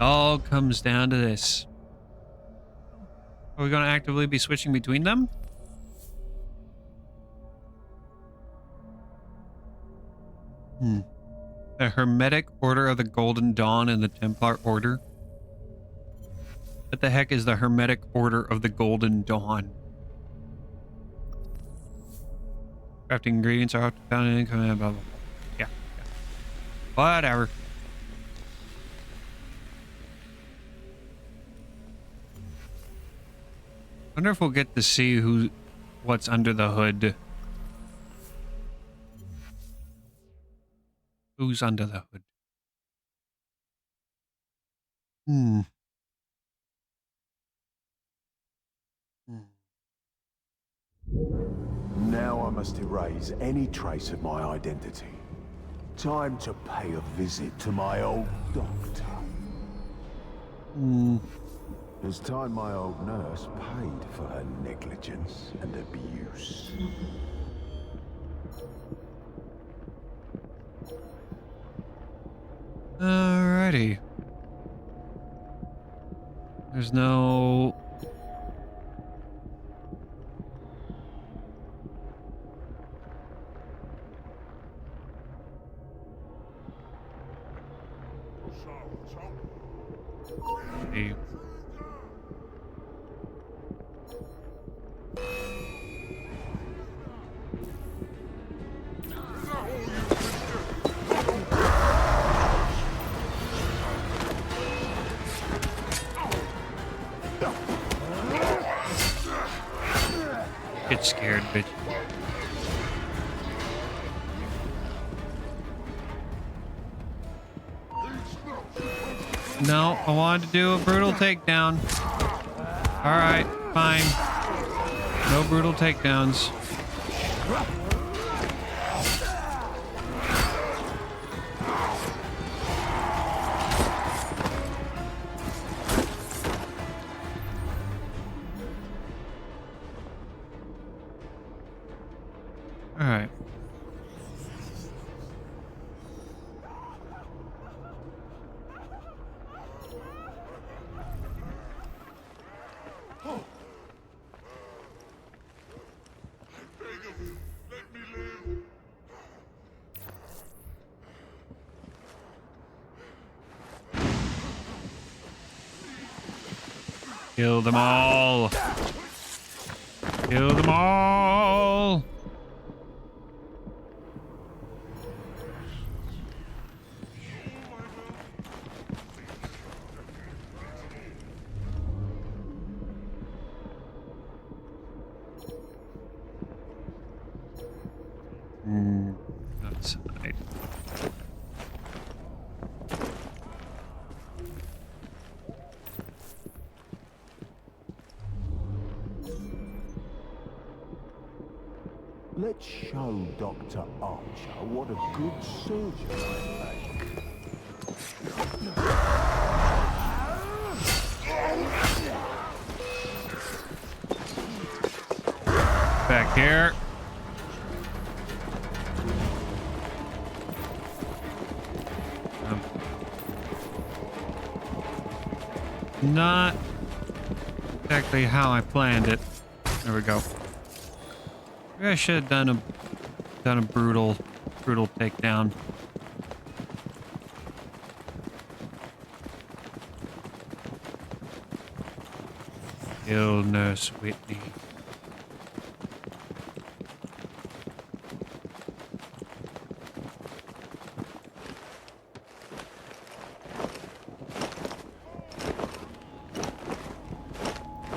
All comes down to this. Are we going to actively be switching between them? The Hermetic Order of the Golden Dawn and the Templar Order. What the heck is the Hermetic Order of the Golden Dawn? Crafting ingredients are often found in blah, blah, blah. Yeah. Whatever. Wonder if we'll get to see what's under the hood. Who's under the hood? Now I must erase any trace of my identity. Time to pay a visit to my old doctor. It's time my old nurse paid for her negligence and abuse. Alrighty. There's no... see. Get scared, bitch. No, I wanted to do a brutal takedown. Alright, fine. No brutal takedowns. Alright. Kill them all. Kill them all. Outside. Let's show Dr. Archer what a good surgeon I make. Back here. Not exactly how I planned it. There we go. Maybe I should have done a brutal takedown. Kill Nurse Whitney.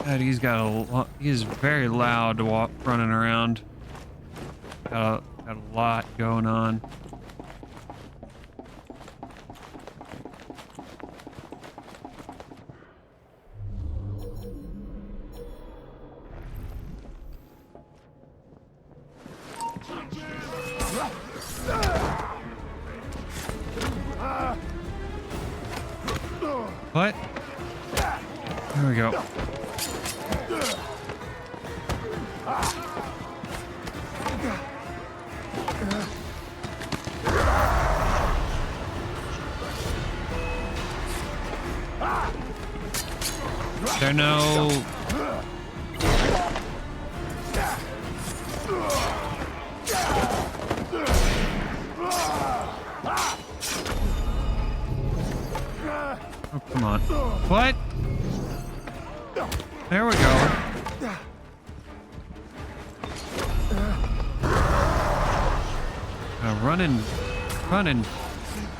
God, he's got a lot. He's very loud to walk running around. Got a lot going on. What? There we go. There no... Oh, come on. What? There we go. Running,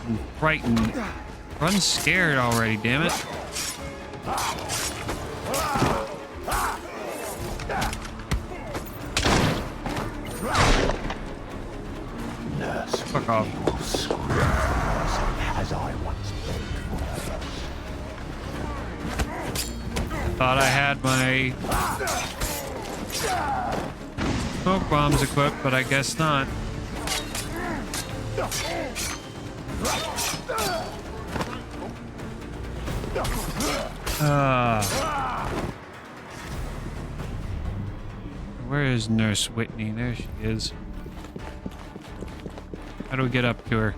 and frightened. Run scared already, damn it. Fuck off. As I once Thought I had my smoke bombs equipped, but I guess not. Where is Nurse Whitney? There she is. How do we get up to her?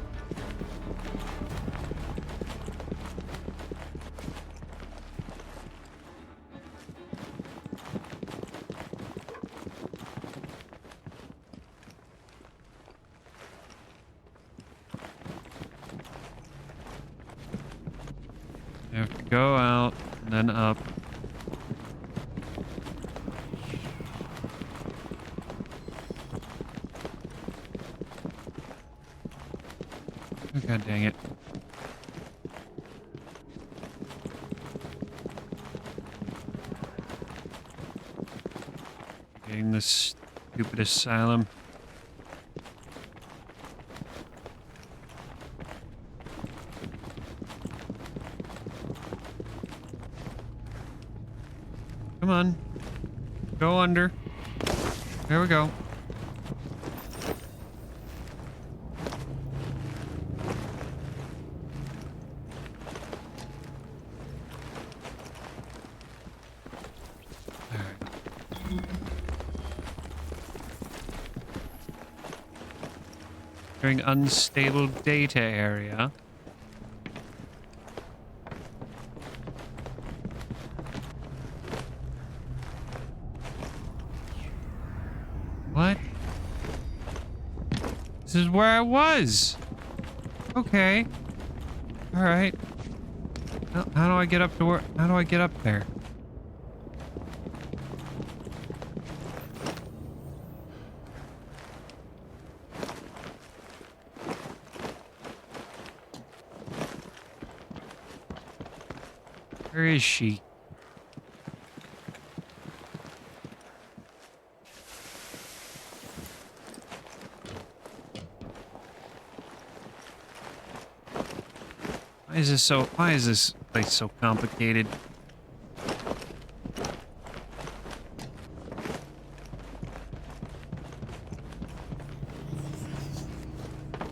I have to go out then up. Oh, God dang it. Getting this stupid asylum. Come on. Go under. There we go. During unstable data area. What? This is where I was. Okay. All right. How do I get up to where? How do I get up there? Where is she? Why is this place so complicated?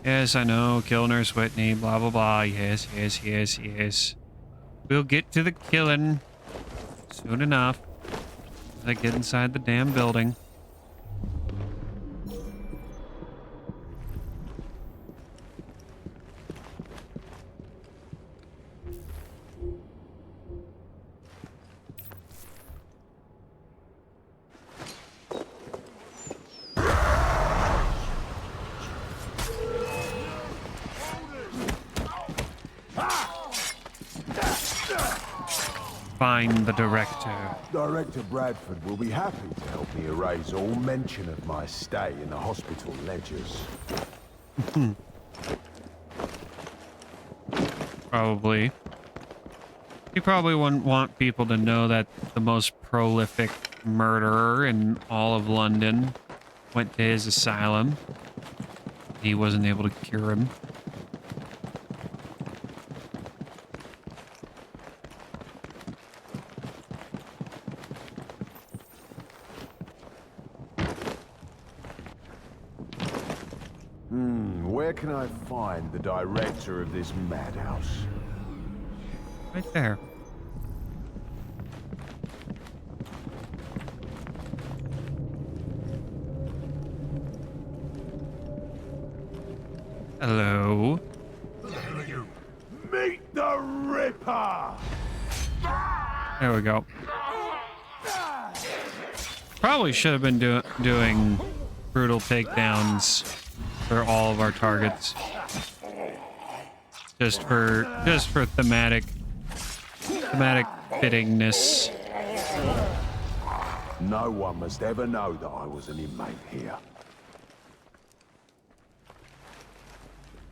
Yes, I know. Kill Nurse Whitney, blah, blah, blah. Yes, yes, yes, yes. We'll get to the killing soon enough. As I get inside the damn building. Find the director. Director Bradford will be happy to help me erase all mention of my stay in the hospital ledgers. Probably. He probably wouldn't want people to know that the most prolific murderer in all of London went to his asylum. He wasn't able to cure him. Where can I find the director of this madhouse? Right there. Hello. Who the hell are you? Meet the Ripper! There we go. Probably should have been doing brutal takedowns for all of our targets. Just for thematic fittingness. No one must ever know that I was an inmate here.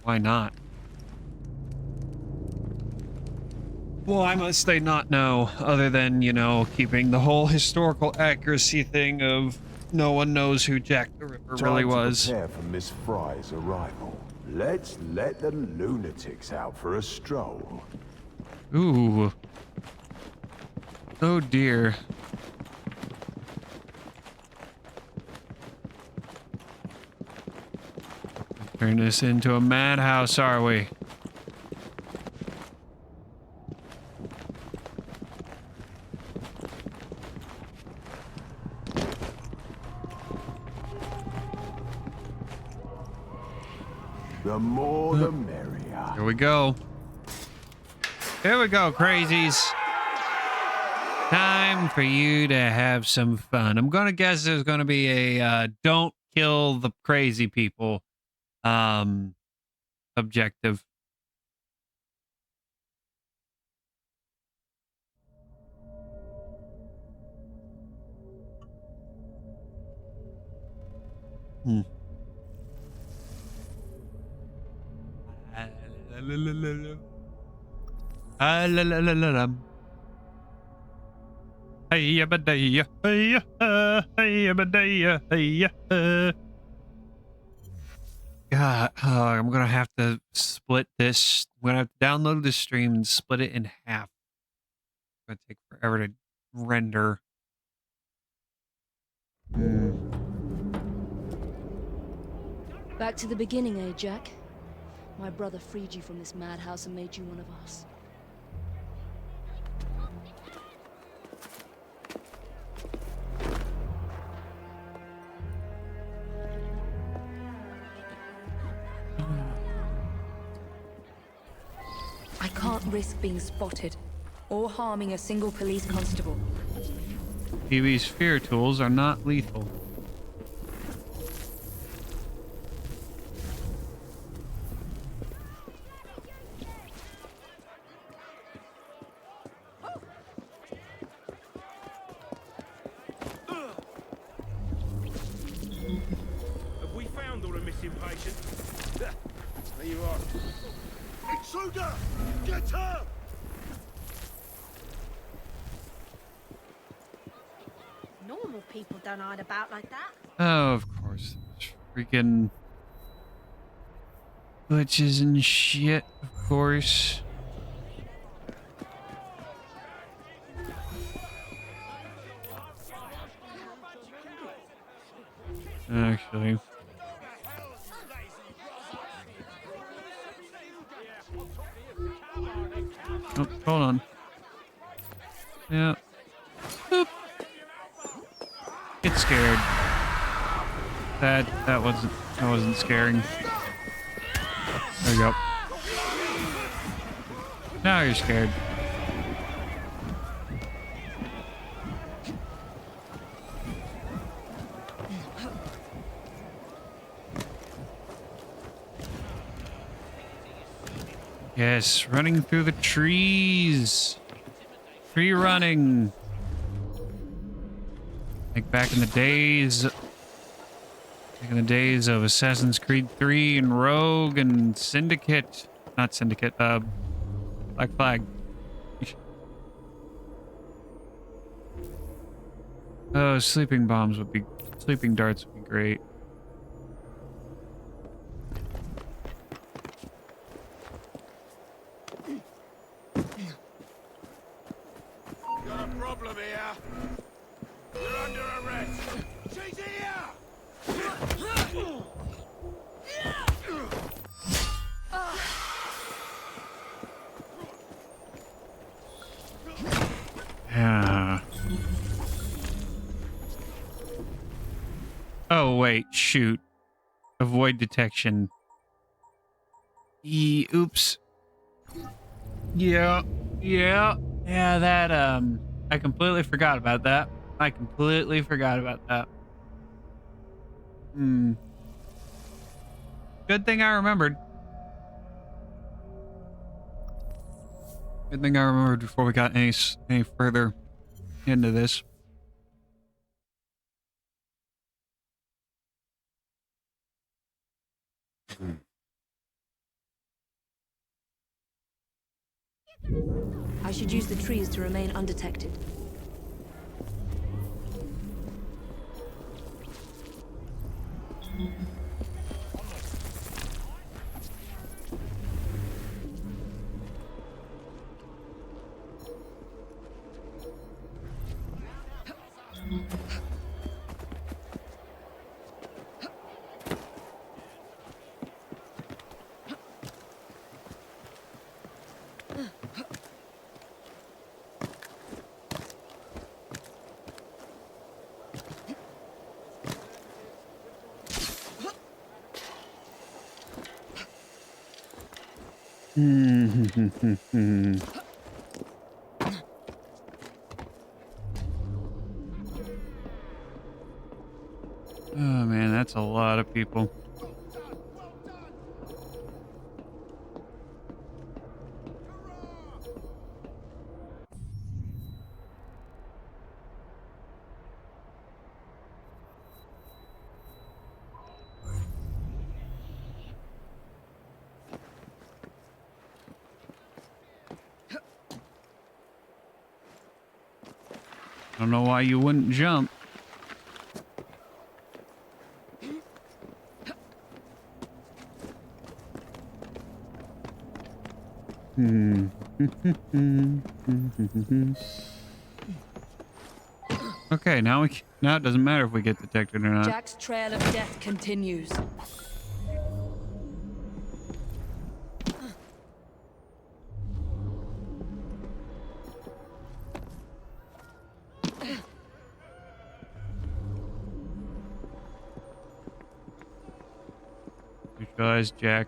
Why not? Why must they not know, other than, you know, keeping the whole historical accuracy thing of no one knows who Jack the Ripper really was. Prepare for Miss Fry's arrival. Let's let the lunatics out for a stroll. Ooh. Oh dear. Turn this into a madhouse, are we? The more the merrier. Here we go. Here we go, crazies. Time for you to have some fun. I'm gonna guess there's gonna be a don't kill the crazy people objective. Hmm. Hey, badaya, hey, badaya, hey. God, I'm gonna have to split this. I'm gonna have to download this stream and split it in half. It's gonna take forever to render. Back to the beginning, eh, Jack? My brother freed you from this madhouse and made you one of us. I can't risk being spotted or harming a single police constable. PB's fear tools are not lethal. Have we found all the missing patients? There you are. Intruder! Get her! Normal people don't hide about like that. Oh, of course. Freaking glitches and shit, of course. Actually. Oh, hold on. Yeah. Boop. Get scared. That wasn't scaring. There you go. Now you're scared. Yes, running through the trees. Tree running. Like back in the days. Back in the days of Assassin's Creed 3 and Rogue and Syndicate. Not Syndicate, Black Flag. Oh, sleeping darts would be great. Got a problem here. You're under arrest. She's here! Yeah. Oh, wait, shoot. Avoid detection. Oops. Yeah, that, I completely forgot about that. Good thing I remembered. Good thing I remembered before we got any further into this. I should use the trees to remain undetected. Oh man, that's a lot of people. don't know why you wouldn't jump. Okay, now now it doesn't matter if we get detected or not. Jack's trail of death continues. Neutralize Jack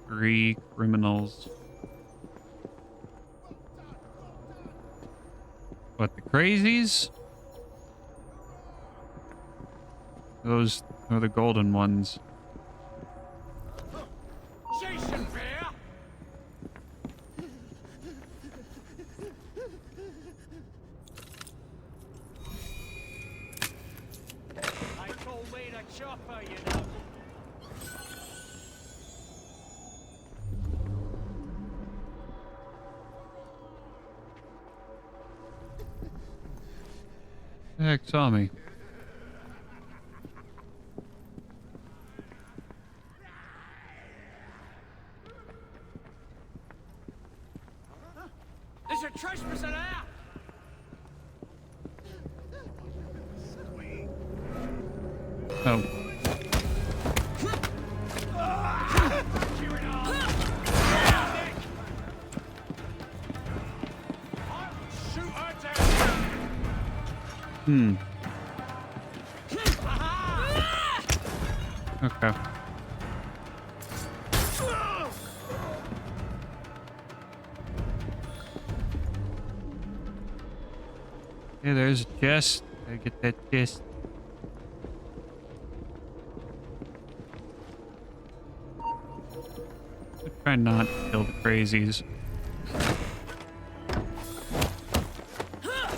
3 criminals. What, the crazies? Those are the golden ones. Jason Bear! I told me to chopper, you know. The heck saw me? There's a trespasser there! Oh. Okay. Yeah, there's a chest. Gotta get that chest. Try not to kill the crazies.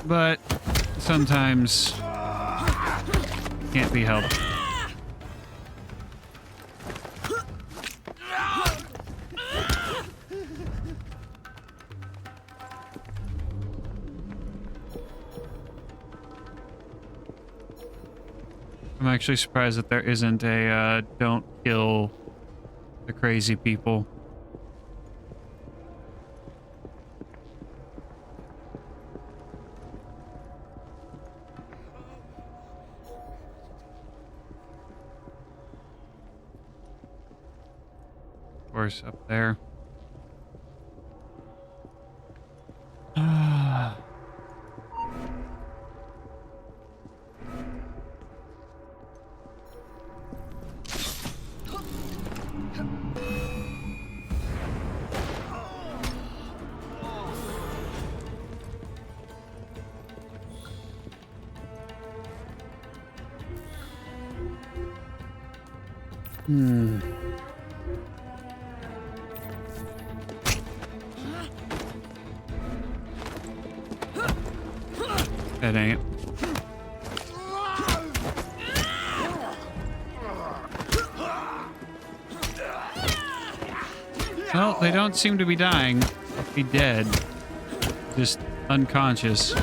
But sometimes can't be helped. I'm actually surprised that there isn't a don't kill the crazy people. Of course, up there. That ain't. Well, they don't seem to be dying. Be dead. Just unconscious.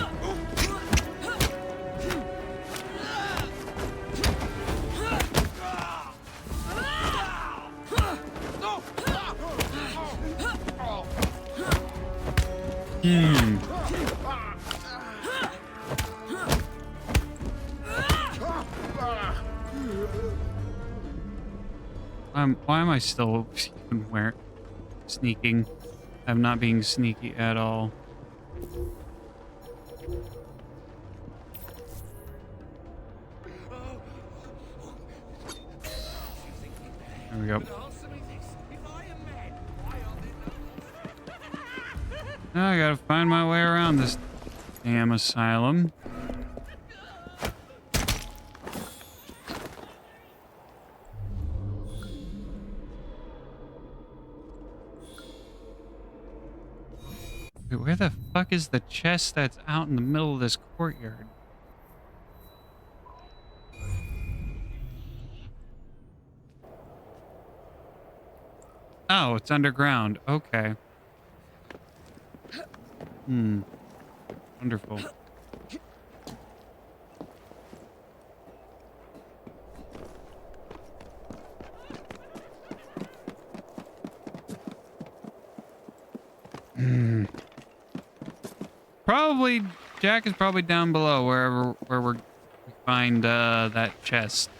Why am I still even sneaking? I'm not being sneaky at all. There we go. Now I gotta find my way around this damn asylum. Wait, where the fuck is the chest that's out in the middle of this courtyard? Oh, it's underground. Okay. Wonderful. probably Jack is probably down below where we find that chest.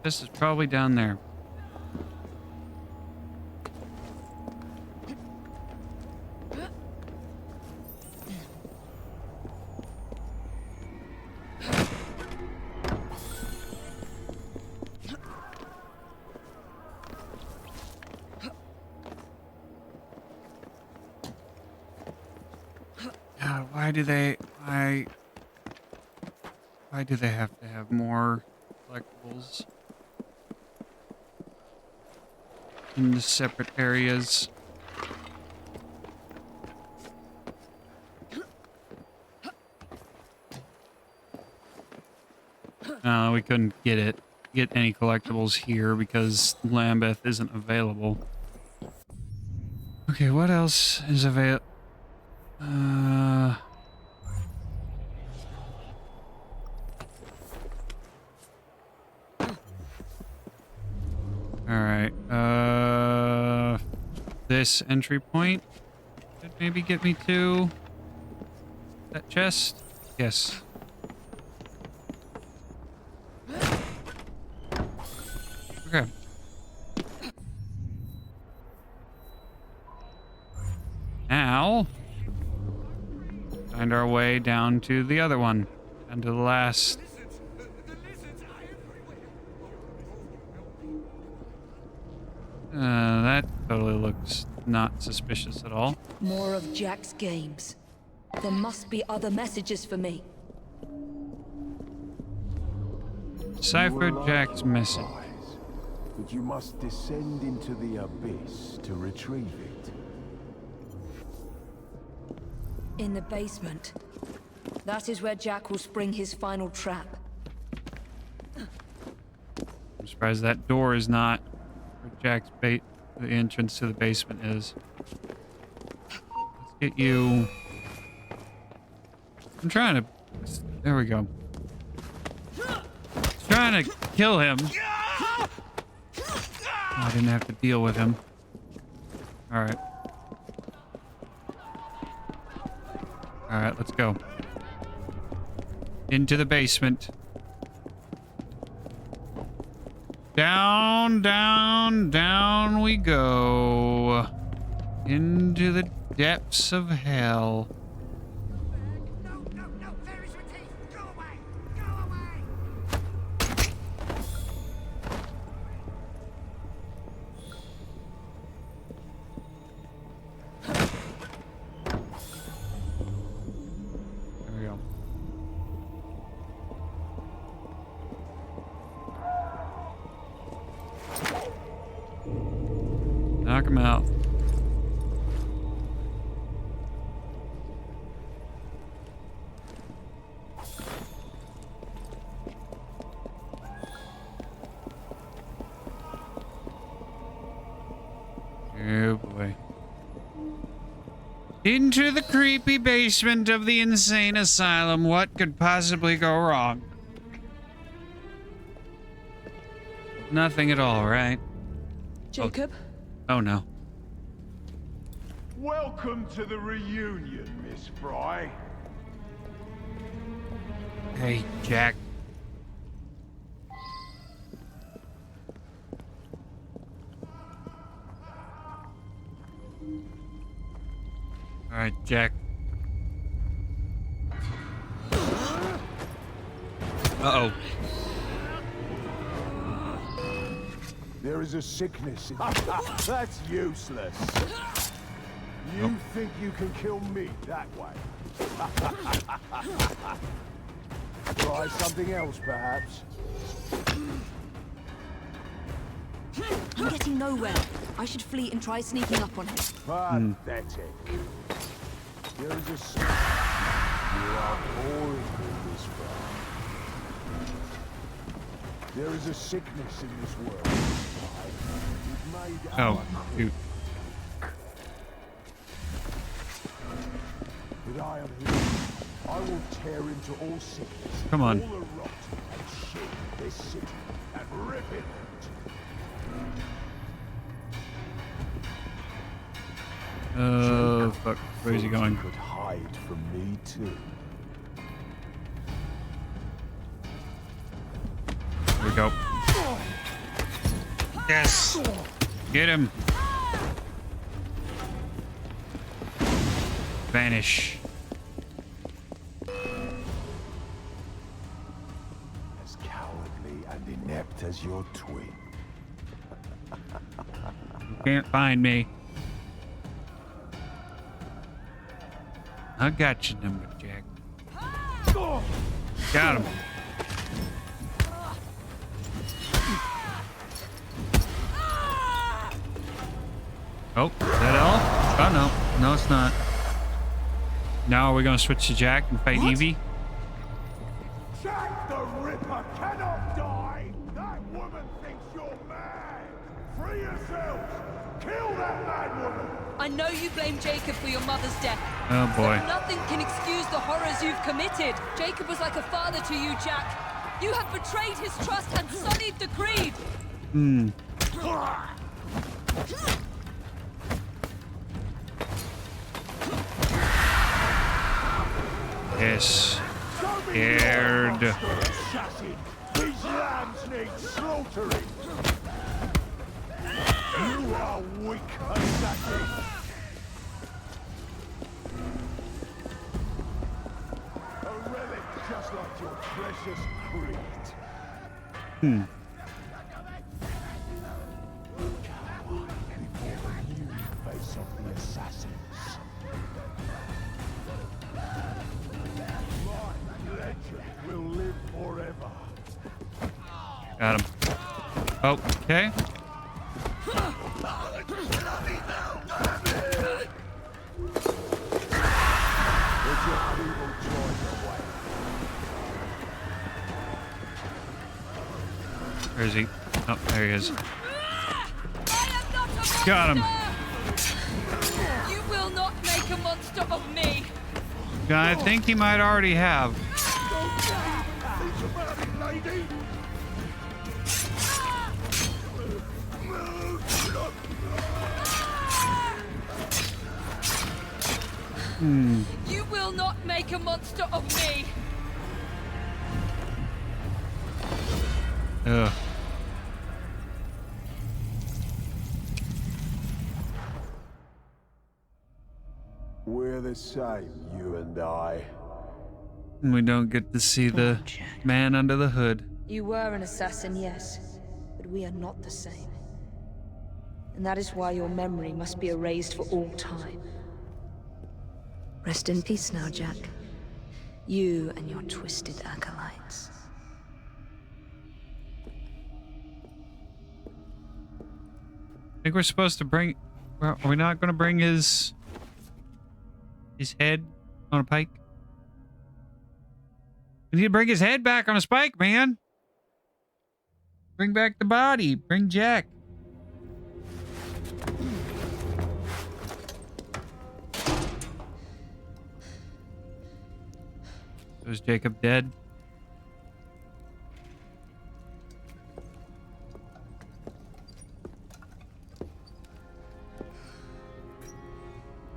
This is probably down there. God, why do they have to have more collectibles in the separate areas? We couldn't get any collectibles here because Lambeth isn't available. Okay, what else is available? Alright, this entry point could maybe get me to that chest? Yes. Okay. Now, find our way down to the other one, and to the last. That totally looks not suspicious at all. More of Jack's games. There must be other messages for me. Decipher Jack's message. But you must descend into the abyss to retrieve it. In the basement. That is where Jack will spring his final trap. I'm surprised that door is not where Jack's the entrance to the basement is. Let's get you. I'm trying to. There we go. Trying to kill him. Oh, I didn't have to deal with him. All right. All right, let's go. Into the basement. Down, down, down we go. Into the depths of hell. Knock him out. Oh boy. Into the creepy basement of the insane asylum. What could possibly go wrong? Nothing at all, right? Jacob? Oh no. Welcome to the reunion, Miss Fry. Hey, Jack. All right, Jack. Uh-oh. There is a sickness in That's useless. You think you can kill me that way? Try something else, perhaps. I'm getting nowhere. I should flee and try sneaking up on him. Pathetic. There is a sickness. You are boring in this world. There is a sickness in this world. Oh, shoot. But I am here. I will tear into all sickness. Come on. All the rot and shit this city and rip it out. Oh, fuck. Where's he going? Could hide hide from me too. Here we go. Yes. Get him. Vanish. As cowardly and inept as your twin. You can't find me. I got your number, Jack. Got him. Oh, is that all? Oh, no. No, it's not. Now we're going to switch to Jack and fight Evie. Jack the Ripper cannot die! That woman thinks you're mad! Free yourselves! Kill that mad woman! I know you blame Jacob for your mother's death. Oh, boy. But nothing can excuse the horrors you've committed. Jacob was like a father to you, Jack. You have betrayed his trust and sullied the creed. Hmm. Yes. Scared. Assassin! These lambs need slaughtering! You are weak, assassin! A relic just like your precious creed. Hmm. Cower before the new face of the assassins. My legend will live forever. Got him. Okay. Put your evil toys away. Where is he? Oh, there he is. Got him. You will not make a monster of me. I think he might already have. Hmm. You will not make a monster of me. Ugh. We're the same, you and I. We don't get to see the man under the hood. You were an assassin, yes, but we are not the same. And that is why your memory must be erased for all time. Rest in peace now, Jack. You and your twisted acolytes. I think we're supposed to bring... Are we not going to bring his head on a pike? We need to bring his head back on a spike, man. Bring back the body. Bring Jack. So is Jacob dead?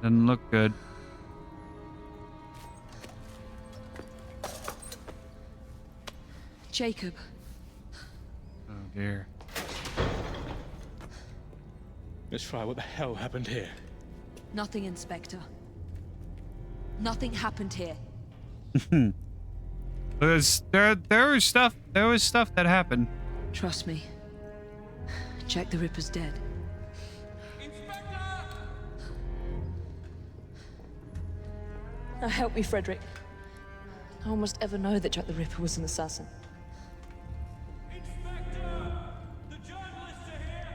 Doesn't look good. Jacob. Oh dear. Miss Fry, what the hell happened here? Nothing, Inspector. Nothing happened here. there was stuff that happened. Trust me. Jack the Ripper's dead. Now help me, Frederick. No one must ever know that Jack the Ripper was an assassin. Inspector! The journalists are here!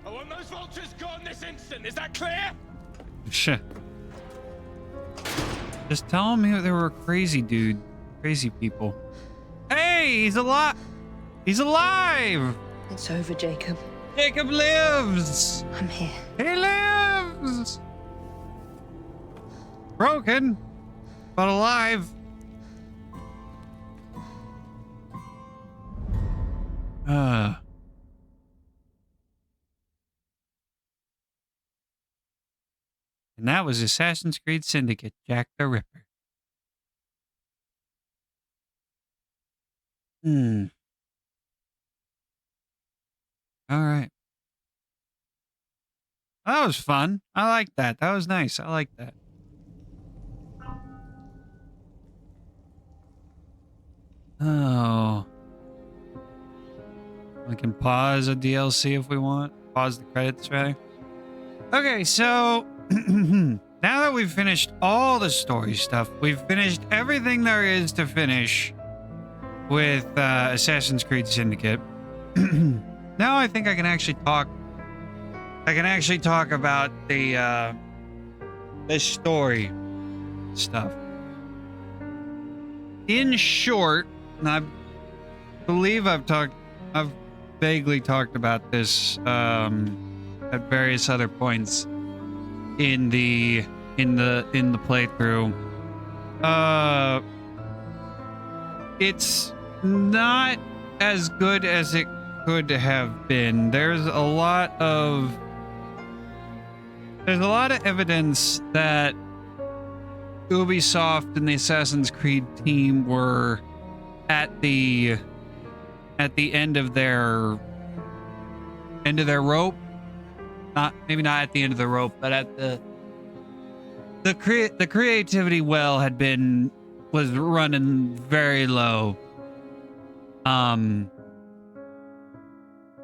I want those vultures gone this instant, is that clear? Shit. Just tell him they were crazy, dude. Crazy people. Hey, he's alive! He's alive! It's over, Jacob. Jacob lives! I'm here. He lives! Broken, but alive. And that was Assassin's Creed Syndicate, Jack the Ripper. All right. That was fun. I like that. That was nice. I like that. Oh. We can pause a DLC if we want. Pause the credits, right? Okay, so now that we've finished all the story stuff, we've finished everything there is to finish with Assassin's Creed Syndicate. Now I think I can actually talk. I can actually talk about the story stuff. In short, and I believe I've vaguely talked about this at various other points in the playthrough. It's not as good as it could have been. There's a lot of evidence that Ubisoft and the Assassin's Creed team were at the end of their rope. Maybe not at the end of the rope, but at the creativity well was running very low.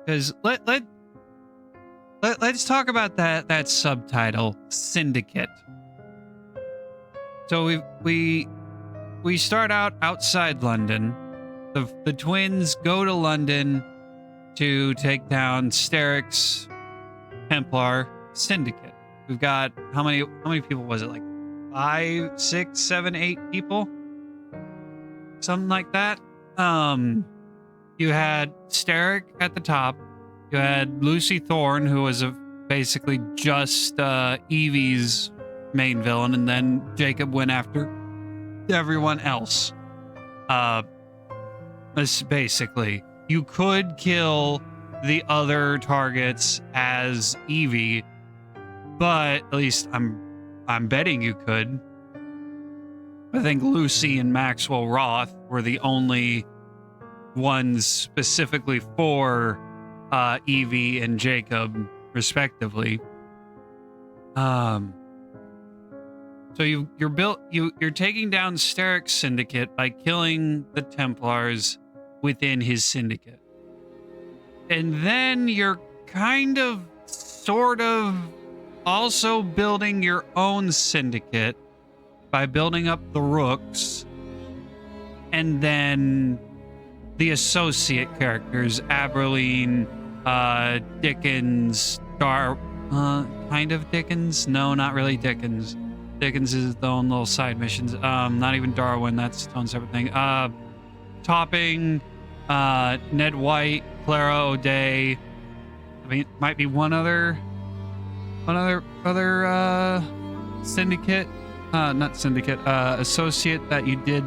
Because let's talk about that subtitle, Syndicate. So we start out outside London. The twins go to London to take down Sterrick's Templar Syndicate. We've got how many people was it? Like 5, 6, 7, 8 people? Something like that. You had Sterrick at the top. You had Lucy Thorne, who was basically just Evie's main villain, and then Jacob went after everyone else. Basically, you could kill the other targets as Evie, but at least I'm betting you could. I think Lucy and Maxwell Roth were the only ones specifically for Evie and Jacob, respectively. So you're taking down Sterrick's syndicate by killing the Templars within his syndicate. And then you're kind of, sort of, also building your own syndicate by building up the Rooks, and then the associate characters, Aberline, Dickens, kind of Dickens? No, not really Dickens. Dickens is the own little side missions. Not even Darwin, that's its own separate thing. Topping, Ned White, Clara O'Day. I mean, might be one other syndicate, not syndicate, associate that you did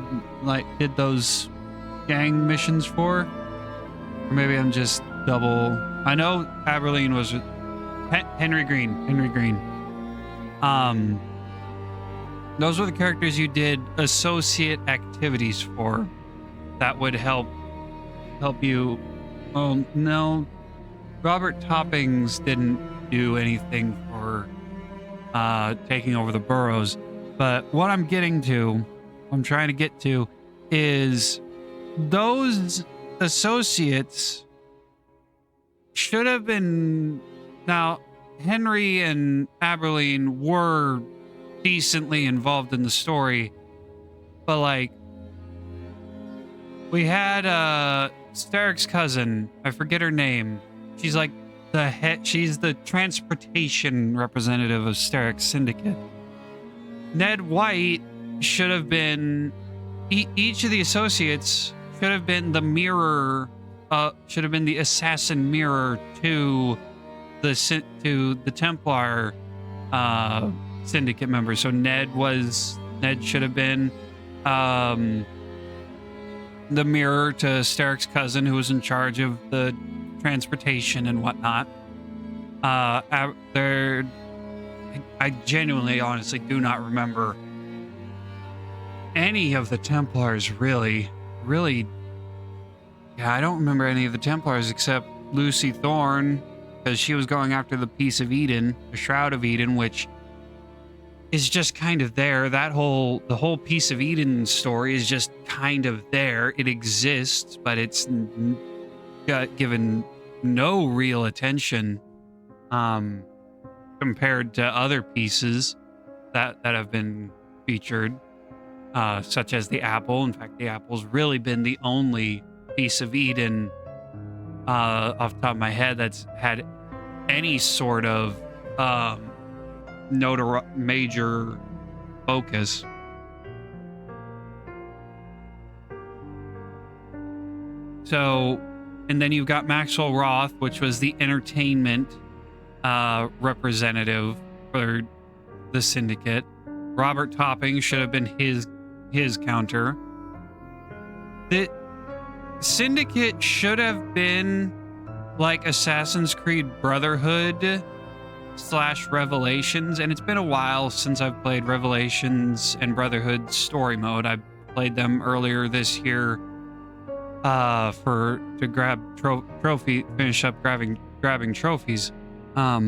those gang missions for. Or maybe I'm just double. I know Aberline was Henry Green. Those were the characters you did associate activities for that would help you. Oh no, Robert Toppings didn't do anything for taking over the boroughs. But what I'm trying to get to is those associates should have been. Now, Henry and Aberline were decently involved in the story, but like, we had Sterrick's cousin, I forget her name. She's like the head, she's the transportation representative of Sterrick's syndicate. Ned White should have been, each of the associates should have been the mirror, should have been the assassin mirror to the Templar syndicate members. So Ned should have been the mirror to Steric's cousin, who was in charge of the transportation and whatnot. I genuinely, honestly do not remember any of the Templars, really. Yeah, I don't remember any of the Templars except Lucy Thorne, because she was going after the Piece of Eden, the Shroud of Eden, which is just kind of there. The whole Piece of Eden story is just kind of there. It exists, but it's given no real attention compared to other pieces that have been featured, such as the apple. In fact, the apple's really been the only Piece of Eden, off the top of my head, that's had any sort of major focus. So, and then you've got Maxwell Roth, which was the entertainment representative for the Syndicate. Robert Topping should have been his counter. The Syndicate should have been like Assassin's Creed Brotherhood / Revelations, and it's been a while since I've played Revelations and Brotherhood story mode. I played them earlier this year to grab finish up grabbing trophies. At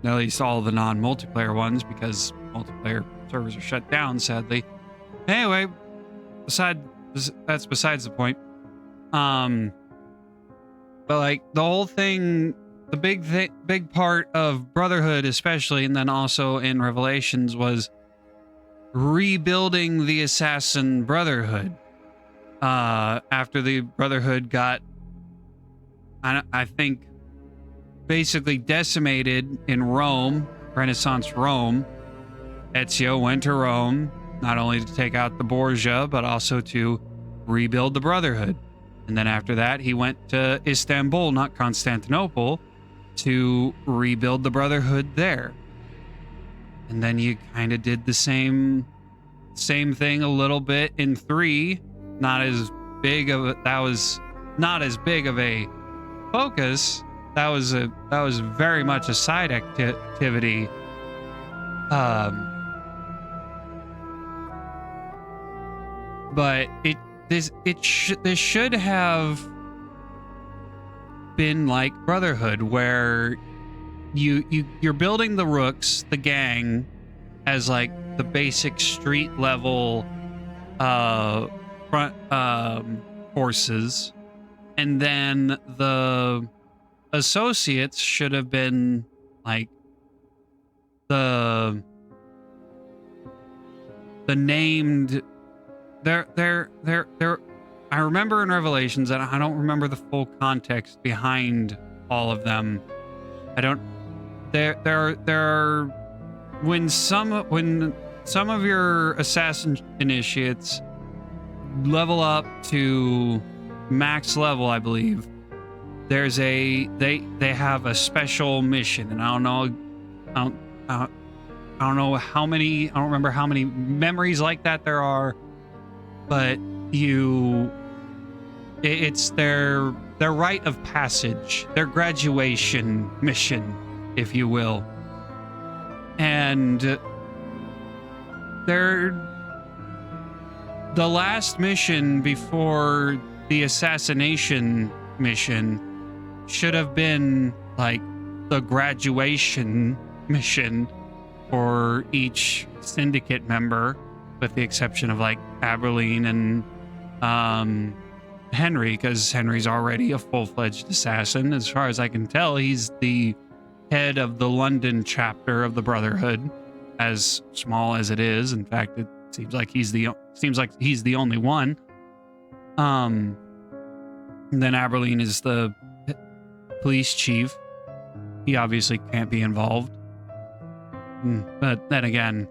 least all the non-multiplayer ones, because multiplayer servers are shut down, sadly. Anyway, that's besides the point. But like the whole thing, the big part of Brotherhood, especially, and then also in Revelations, was rebuilding the Assassin Brotherhood. After the Brotherhood got, I think, basically decimated in Rome, Renaissance Rome. Ezio went to Rome, not only to take out the Borgia, but also to rebuild the Brotherhood. And then after that, he went to Istanbul, not Constantinople, to rebuild the Brotherhood there. And then you kind of did the same thing a little bit in 3. That was not as big of a focus. That was very much a side activity. But this should have been like Brotherhood, where you're building the Rooks, the gang, as like the basic street level front forces, and then the associates should have been like the named. They're I remember in Revelations, and I don't remember the full context behind all of them. There are when some of your assassin initiates level up to max level, I believe, there's they have a special mission, and I don't know how many. I don't remember how many memories like that there are, but it's their rite of passage, their graduation mission, if you will. And the last mission before the assassination mission should have been like the graduation mission for each Syndicate member, with the exception of like Aberline and Henry, because Henry's already a full-fledged assassin. As far as I can tell, he's the head of the London chapter of the Brotherhood, as small as it is. In fact, it seems like he's the only one. And then Aberline is the police chief. He obviously can't be involved. But then again,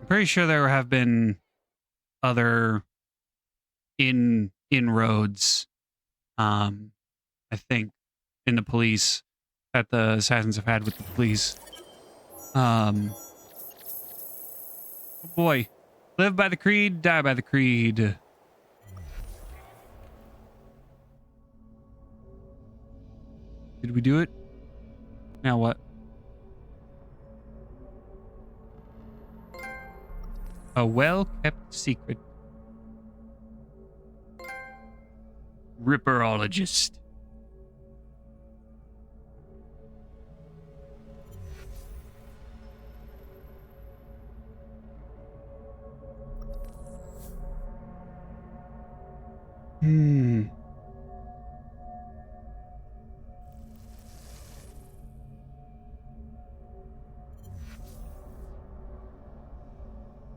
I'm pretty sure there have been other inroads, I think, in the police, that the assassins have had with the police. Oh boy. Live by the creed, die by the creed. Did we do it? Now what? A well-kept secret. Ripperologist.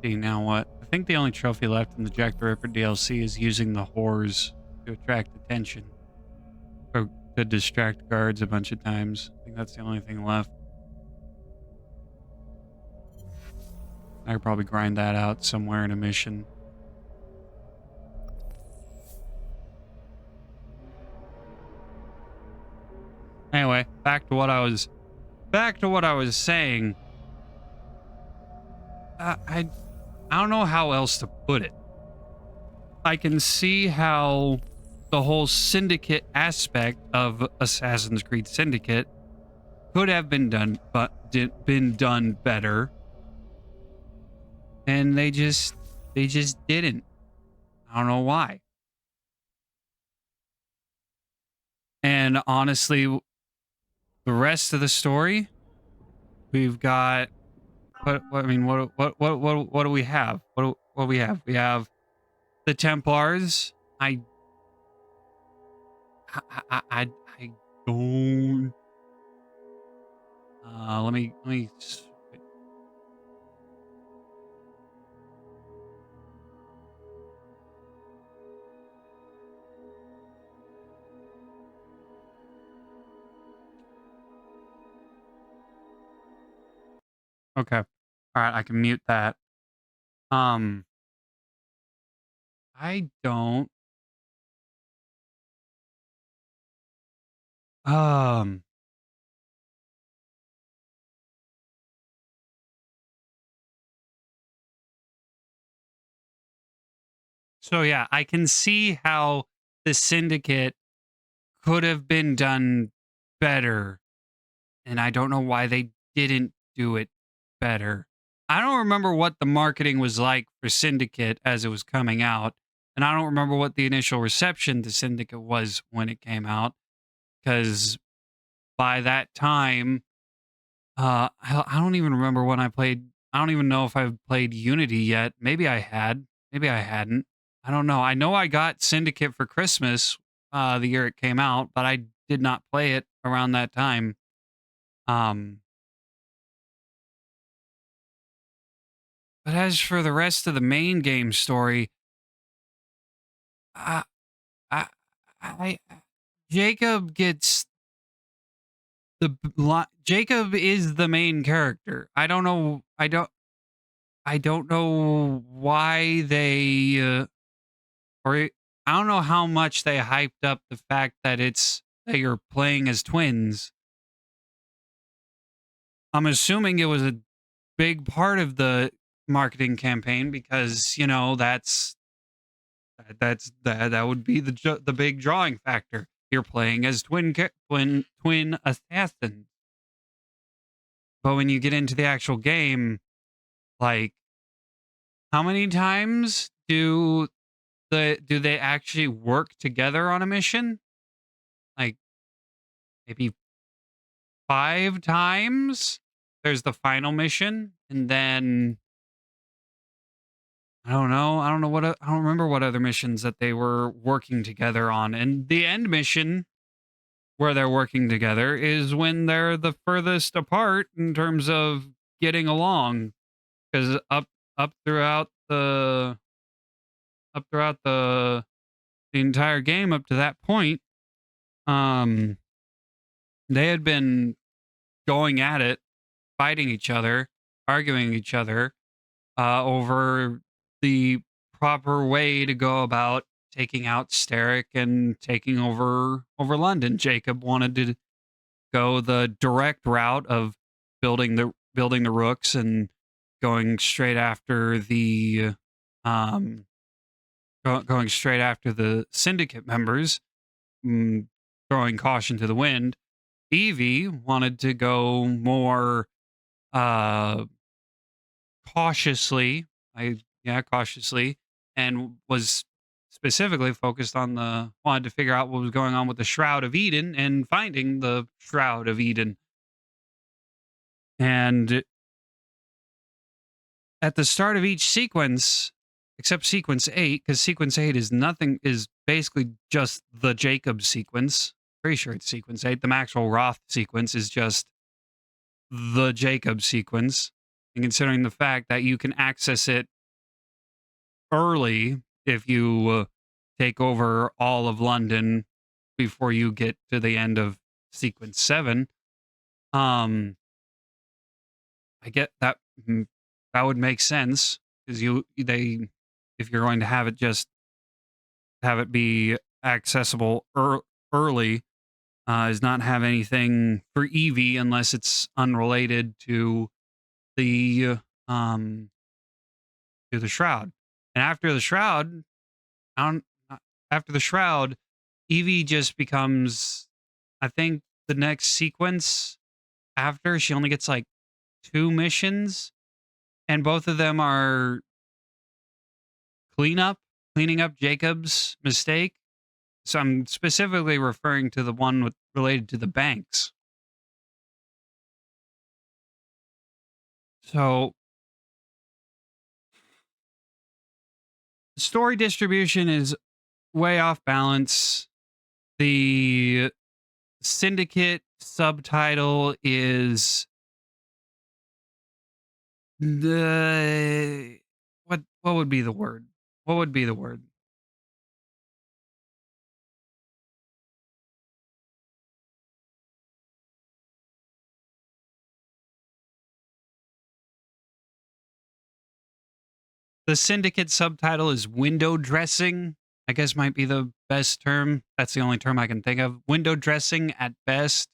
See, now what? I think the only trophy left in the Jack the Ripper DLC is using the whores to attract attention. Or to distract guards a bunch of times. I think that's the only thing left. I could probably grind that out somewhere in a mission. Anyway, back to what I was saying. I don't know how else to put it. I can see how the whole Syndicate aspect of Assassin's Creed Syndicate could have been done, but been done better, and they just didn't. I don't know why. And honestly, the rest of the story, we've got what do we have? What do we have? We have the Templars. I don't. Let me. Okay. All right. I can mute that. I don't. So yeah, I can see how the Syndicate could have been done better, and I don't know why they didn't do it better. I don't remember what the marketing was like for Syndicate as it was coming out, and I don't remember what the initial reception to Syndicate was when it came out, because by that time, I don't even remember when I played. I don't even know if I've played Unity yet. Maybe I had. Maybe I hadn't. I don't know. I know I got Syndicate for Christmas the year it came out, but I did not play it around that time. But as for the rest of the main game story, I, I Jacob gets Jacob is the main character. I don't know. I don't know why they or I don't know how much they hyped up the fact that that you're playing as twins. I'm assuming it was a big part of the marketing campaign because, you know, that would be the big drawing factor. You're playing as twin assassins. But when you get into the actual game, like, how many times do they actually work together on a mission? Like, maybe 5 times? There's the final mission, and then I don't know. I don't remember what other missions that they were working together on. And the end mission where they're working together is when they're the furthest apart in terms of getting along, because up throughout the the entire game up to that point, they had been going at it, fighting each other, arguing each other over the proper way to go about taking out Steric and taking over London. Jacob wanted to go the direct route of building the rooks and going straight after the going straight after the Syndicate members, throwing caution to the wind. Evie wanted to go more cautiously. Cautiously, and was specifically focused on wanted to figure out what was going on with the Shroud of Eden and finding the Shroud of Eden. And at the start of each sequence, except sequence 8, because sequence 8 is basically just the Jacob sequence. Pretty sure it's sequence 8. The Maxwell Roth sequence is just the Jacob sequence. And considering the fact that you can access it early if you take over all of London before you get to the end of sequence 7, I get that. That would make sense, because if you're going to have it be accessible early, is not have anything for Evie unless it's unrelated to the Shroud. And after the Shroud, I don't, after the Shroud, Evie just becomes, I think the next sequence after, she only gets like 2 missions, and both of them are cleaning up Jacob's mistake. So I'm specifically referring to the one related to the banks. So story distribution is way off balance. The Syndicate subtitle is what would be the word? What would be the word? The Syndicate subtitle is window dressing, I guess might be the best term. That's the only term I can think of. Window dressing at best.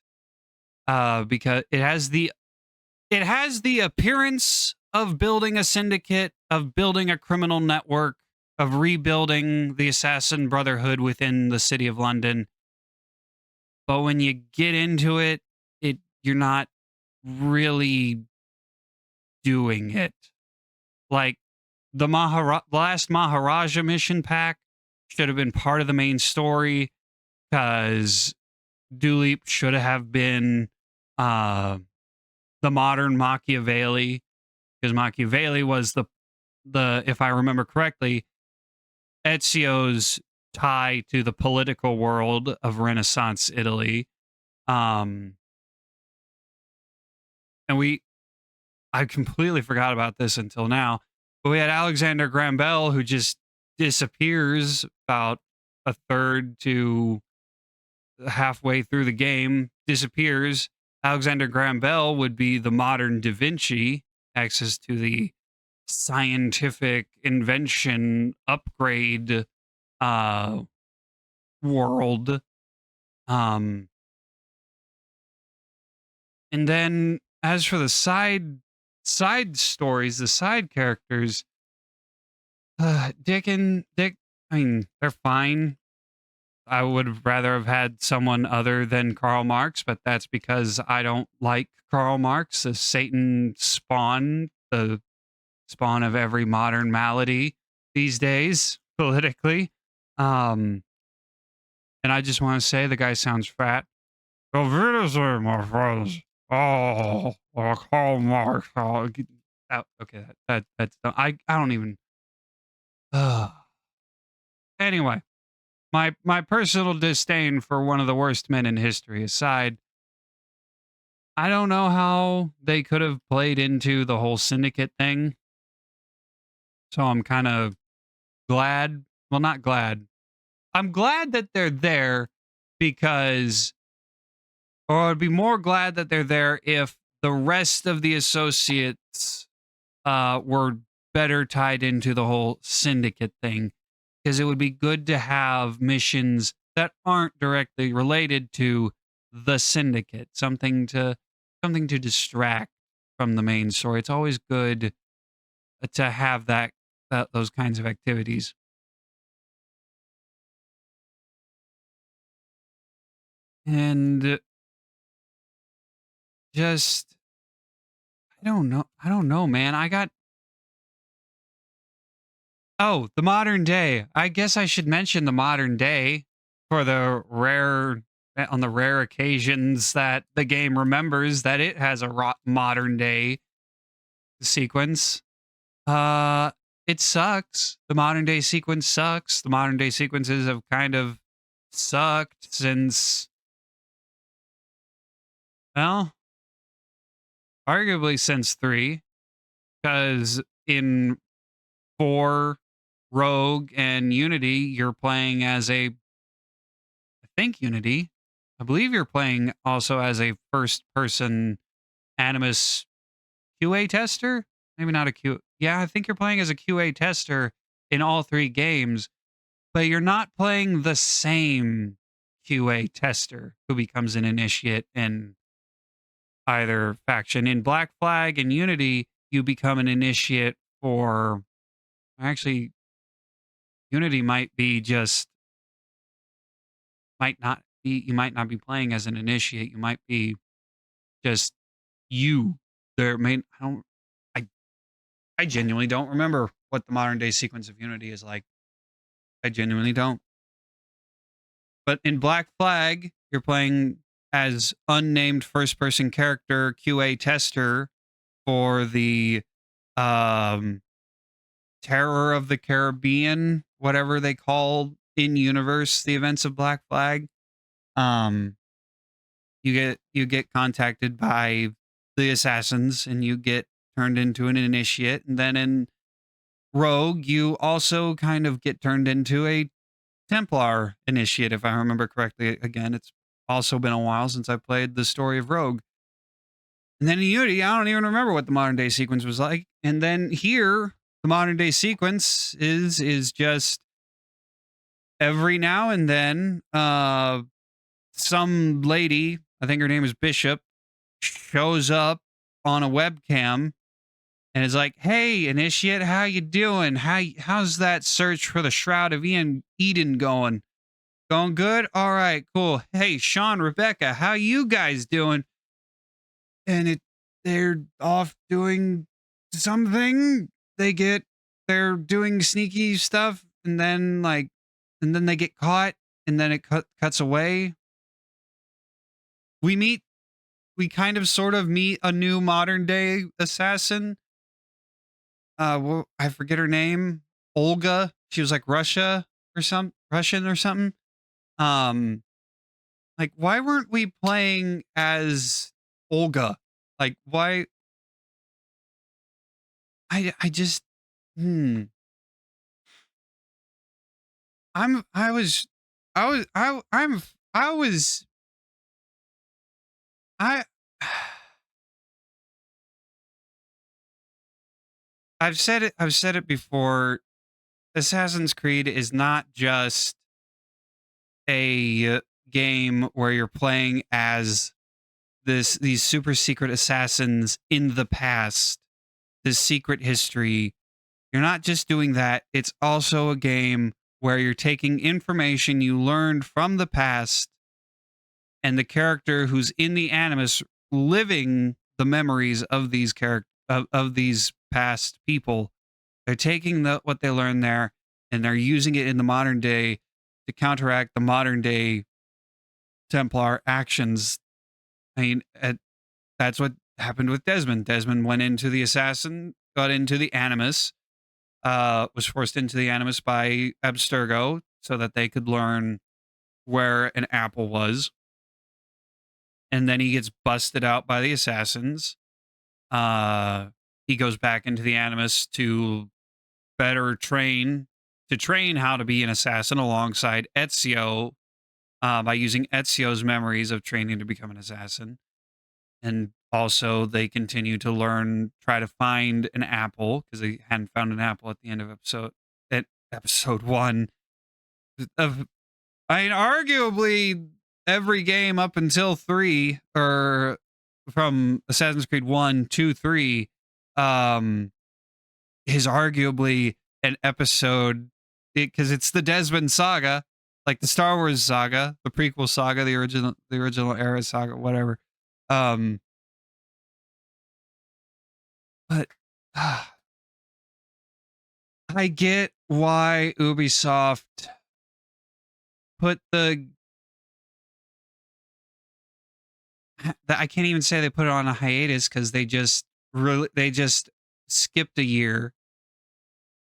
Because it has the appearance of building a syndicate, of building a criminal network, of rebuilding the assassin brotherhood within the city of London. But when you get into it, you're not really doing it. Like the last Maharaja mission pack should have been part of the main story, because Dooley should have been the modern Machiavelli, because Machiavelli was the if I remember correctly, Ezio's tie to the political world of Renaissance Italy. And I completely forgot about this until now, but we had Alexander Graham Bell, who just disappears about a third to halfway through the game, disappears. Alexander Graham Bell would be the modern Da Vinci, access to the scientific invention upgrade world. And then as for the side stories, the side characters, Dick, I mean, they're fine. I would rather have had someone other than Karl Marx, but that's because I don't like Karl Marx, the Satan spawn, the spawn of every modern malady these days, politically. And I just want to say the guy sounds fat. Well, Wiedersehen, my friends. Oh, Karl Marx. Oh, okay, that's I don't even. Anyway, my personal disdain for one of the worst men in history aside, I don't know how they could have played into the whole syndicate thing. So I'm kind of glad. Well, not glad. I'm glad that they're there, because, or I'd be more glad that they're there if the rest of the associates were better tied into the whole syndicate thing, because it would be good to have missions that aren't directly related to the syndicate, something to distract from the main story. It's always good to have those kinds of activities. And just I don't know. I don't know, man. Oh, the modern day. I guess I should mention the modern day for the on the rare occasions that the game remembers that it has a modern day sequence. Uh, it sucks. The modern day sequence sucks. The modern day sequences have kind of sucked since, well, arguably since 3, because in 4, Rogue, and Unity, you're playing as I think Unity. I believe you're playing also as a first-person Animus QA tester. Maybe not a Q. Yeah, I think you're playing as a QA tester in all 3 games, but you're not playing the same QA tester who becomes an initiate in either faction. In Black Flag and Unity, you become an initiate for, actually, Unity might be just, might not be, you might not be playing as an initiate. You might be just you. There may, I, I genuinely don't remember what the modern day sequence of Unity is like. I genuinely don't. But in Black Flag, you're playing as unnamed first person character QA tester for the Terror of the Caribbean, whatever they call in universe the events of Black Flag. You get contacted by the assassins and you get turned into an initiate, and then in Rogue you also kind of get turned into a Templar initiate, if I remember correctly. Again, it's also been a while since I played the story of Rogue. And then in Unity, I don't even remember what the modern day sequence was like. And then here, the modern day sequence is just every now and then, some lady, I think her name is Bishop, shows up on a webcam and is like, "Hey, initiate, how you doing? How's that search for the Shroud of Eden going? Going good? All right, cool. Hey, Sean, Rebecca, how you guys doing?" And they're off doing something. They're doing sneaky stuff, and then they get caught, and then it cuts away. We kind of sort of meet a new modern day assassin. Well, I forget her name. Olga. She was like Russian or something. Like, why weren't we playing as Olga? Like, why? I just, I'm, I was, I was, I, I'm, I was, I, I've said it before. Assassin's Creed is not just a game where you're playing as these super secret assassins in the past, this secret history. You're not just doing that. It's also a game where you're taking information you learned from the past and the character who's in the Animus living the memories of these of these past people. They're taking what they learned there and they're using it in the modern day to counteract the modern day Templar actions. I mean, that's what happened with Desmond. Desmond went into the assassin, got into the Animus, was forced into the Animus by Abstergo so that they could learn where an apple was. And then he gets busted out by the assassins. He goes back into the Animus to better train how to be an assassin alongside Ezio, by using Ezio's memories of training to become an assassin. And also they continue to try to find an apple because they hadn't found an apple at the end of episode 1 of, I mean, arguably every game up until 3, or from Assassin's Creed 1, 2, 3, is arguably an episode, because it's the Desmond saga, like the Star Wars saga, the prequel saga, the original era saga, whatever. But I get why Ubisoft put I can't even say they put it on a hiatus because they just skipped a year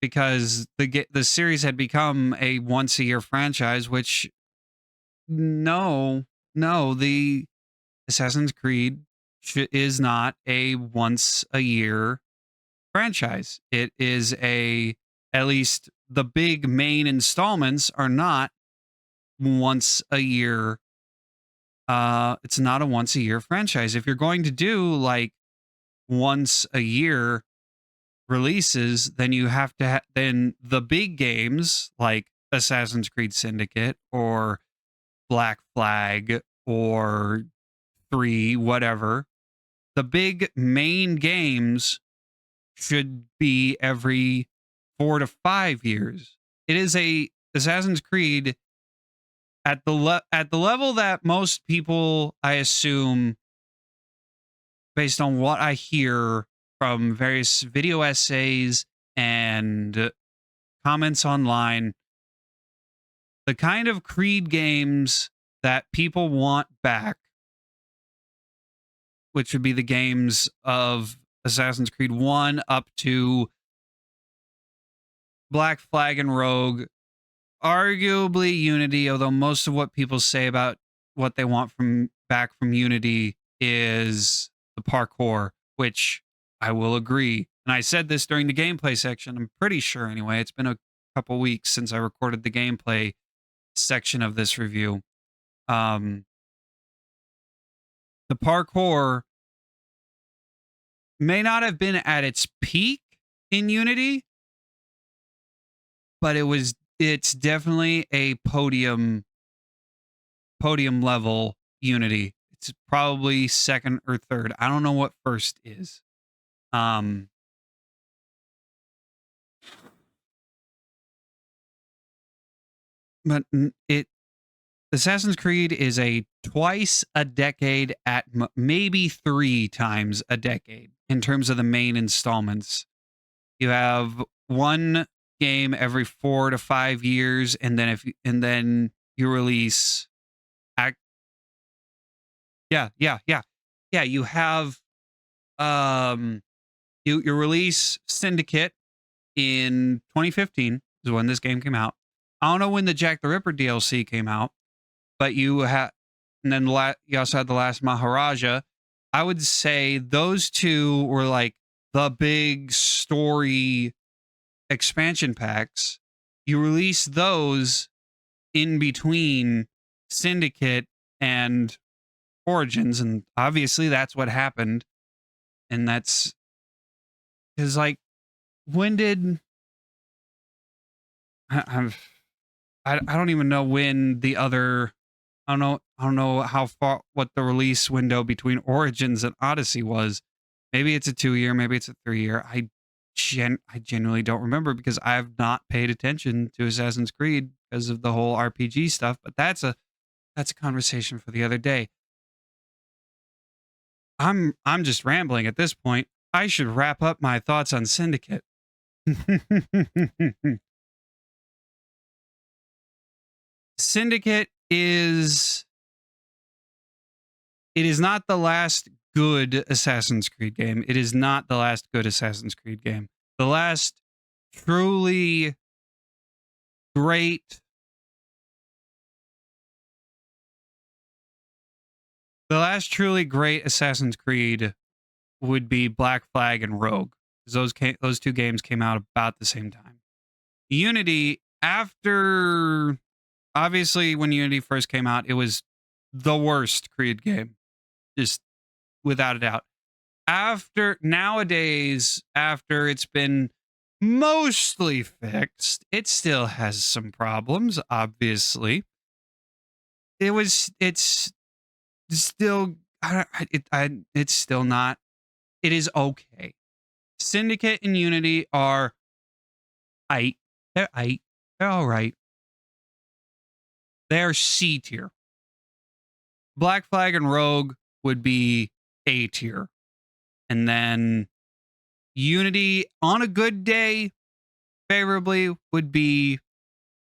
because the series had become a once a year franchise, which the Assassin's Creed is not a once a year franchise. It is at least the big main installments are not once a year. It's not a once a year franchise. If you're going to do like once a year releases, then you have to then the big games like Assassin's Creed Syndicate or Black Flag or 3, whatever. The big main games should be every 4 to 5 years. It is a Assassin's Creed at the level that most people, I assume, based on what I hear from various video essays and comments online, the kind of Creed games that people want back, which would be the games of Assassin's Creed 1 up to Black Flag and Rogue, arguably Unity, although most of what people say about what they want back from Unity is the parkour, which I will agree. And I said this during the gameplay section. I'm pretty sure anyway. It's been a couple weeks since I recorded the gameplay section of this review. The parkour may not have been at its peak in Unity, but it's definitely a podium level Unity. It's probably second or third. I don't know what first is. But Assassin's Creed is a twice a decade at maybe 3 times a decade in terms of the main installments. You have one game every 4 to 5 years, and then you release you have you release Syndicate in 2015 is when this game came out. I don't know when the Jack the Ripper DLC came out, but you had, and then you also had the Last Maharaja. I would say those two were like the big story expansion packs. You release those in between Syndicate and Origins, and obviously that's what happened. And that's because, like, when did I don't even know when the other, I don't know how far, what the release window between Origins and Odyssey was. Maybe it's a 2-year, maybe it's a 3-year. I genuinely don't remember because I have not paid attention to Assassin's Creed because of the whole RPG stuff, but that's a conversation for the other day. I'm just rambling at this point. I should wrap up my thoughts on Syndicate. Syndicate is not the last good Assassin's Creed game. It is not the last good Assassin's Creed game. The last truly great Assassin's Creed would be Black Flag and Rogue. Those two games came out about the same time. Unity, after, obviously when Unity first came out, it was the worst Creed game, just without a doubt. Nowadays, after it's been mostly fixed, it still has some problems, obviously. It's still, it's still not, it is okay. Syndicate and Unity are they're all right. They're C tier. Black Flag and Rogue would be A tier. And then Unity on a good day, favorably, would be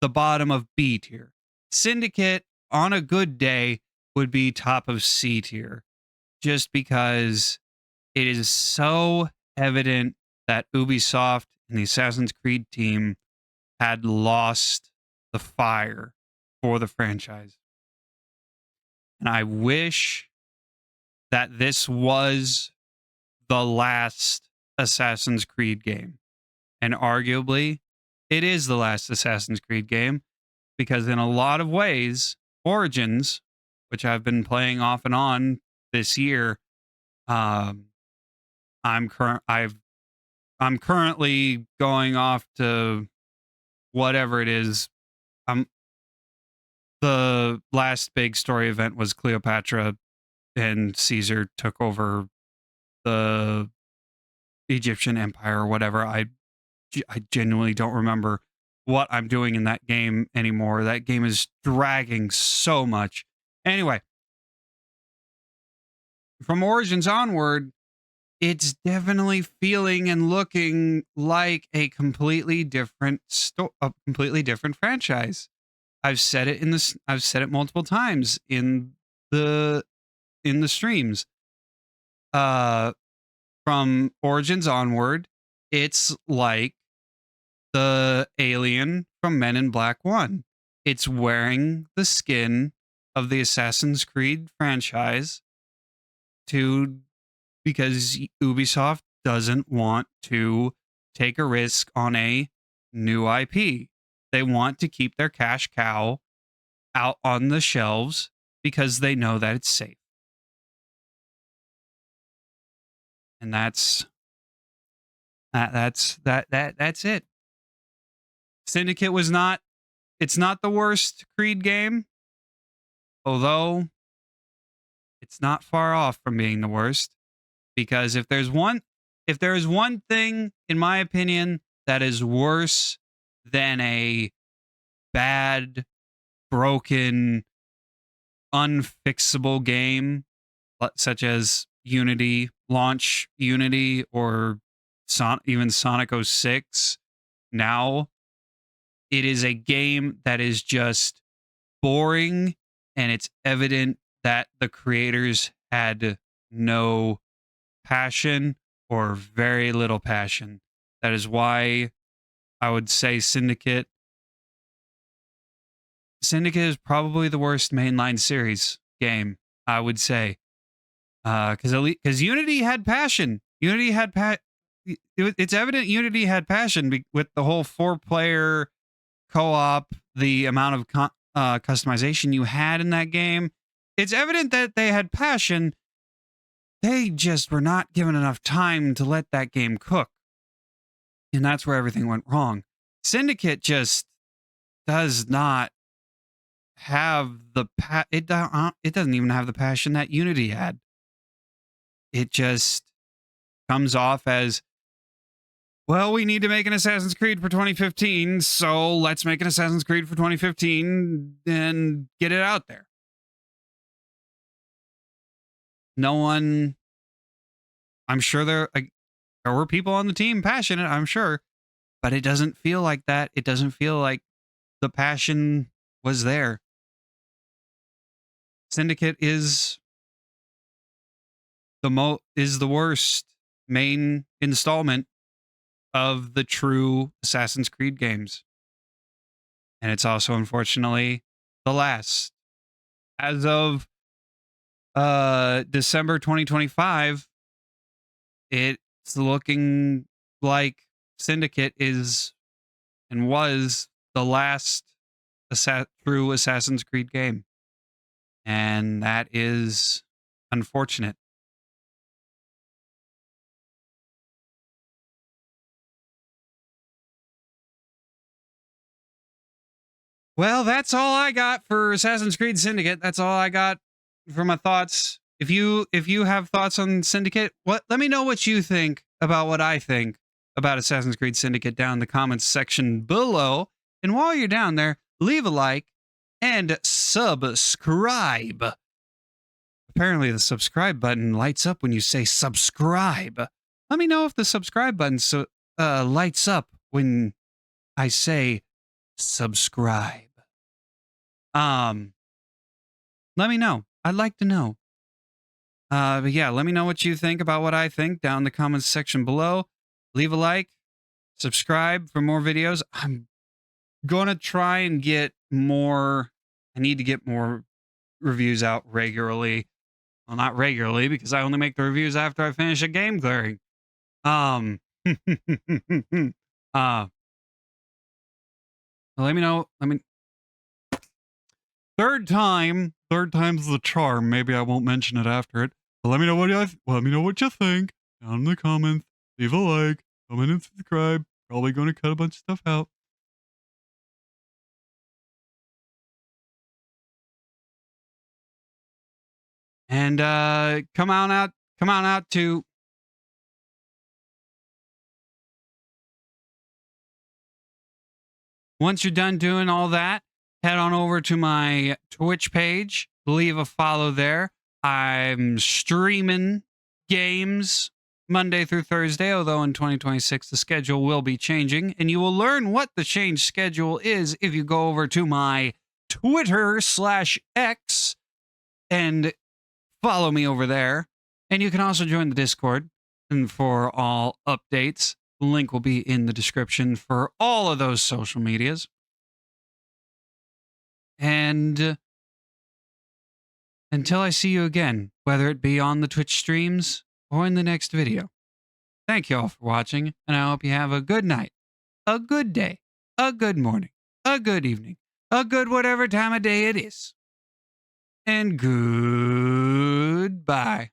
the bottom of B tier. Syndicate on a good day would be top of C tier, just because it is so evident that Ubisoft and the Assassin's Creed team had lost the fire for the franchise. And I wish that this was the last Assassin's Creed game. And arguably, it is the last Assassin's Creed game, because in a lot of ways, Origins, which I've been playing off and on this year, I'm currently going off to whatever it is. The last big story event was Cleopatra and Caesar took over the Egyptian Empire or whatever. I genuinely don't remember what I'm doing in that game anymore. That game is dragging so much. Anyway, from Origins onward, it's definitely feeling and looking like a completely different franchise. I've said it multiple times in the streams. From Origins onward, it's like the alien from Men in Black 1. It's wearing the skin of the Assassin's Creed franchise because Ubisoft doesn't want to take a risk on a new IP. They want to keep their cash cow out on the shelves because they know that it's safe. And that's it. Syndicate it's not the worst Creed game, although it's not far off from being the worst, because if there is one thing, in my opinion, that is worse than a bad, broken, unfixable game, such as launch Unity, or even Sonic 06, now it is a game that is just boring, and it's evident that the creators had no passion or very little passion. That is why I would say Syndicate is probably the worst mainline series game, I would say. Because Unity had passion. It's evident Unity had passion with the whole 4-player co-op, the amount of customization you had in that game. It's evident that they had passion. They just were not given enough time to let that game cook. And that's where everything went wrong. Syndicate just does not have it doesn't even have the passion that Unity had. It just comes off as, well, we need to make an Assassin's Creed for 2015, so let's make an Assassin's Creed for 2015 and get it out there. No one, I'm sure there were people on the team passionate, I'm sure, but it doesn't feel like that. It doesn't feel like the passion was there. Syndicate is the worst main installment of the true Assassin's Creed games. And it's also, unfortunately, the last. As of December 2025, it's looking like Syndicate is and was the last true Assassin's Creed game. And that is unfortunate. Well, that's all I got for Assassin's Creed Syndicate. That's all I got for my thoughts. If you have thoughts on Syndicate, let me know what you think about what I think about Assassin's Creed Syndicate down in the comments section below. And while you're down there, leave a like and subscribe. Apparently the subscribe button lights up when you say subscribe. Let me know if the subscribe button lights up when I say subscribe. Let me know. I'd like to know. But yeah, let me know what you think about what I think down in the comments section below. Leave a like, subscribe for more videos. I'm gonna try and get more. I need to get more reviews out regularly. Well, not regularly because I only make the reviews after I finish a game clearing. Let me know. Third time's the charm. Maybe I won't mention it after it. But let me know what you think down in the comments. Leave a like, comment and subscribe. Probably going to cut a bunch of stuff out. And come on out to once you're done doing all that, head on over to my Twitch page, leave a follow there. I'm streaming games Monday through Thursday, although in 2026 the schedule will be changing, and you will learn what the changed schedule is if you go over to my Twitter/X and follow me over there. And you can also join the Discord and for all updates. The link will be in the description for all of those social medias. And until I see you again, whether it be on the Twitch streams or in the next video, thank you all for watching, and I hope you have a good night, a good day, a good morning, a good evening, a good whatever time of day it is. And goodbye.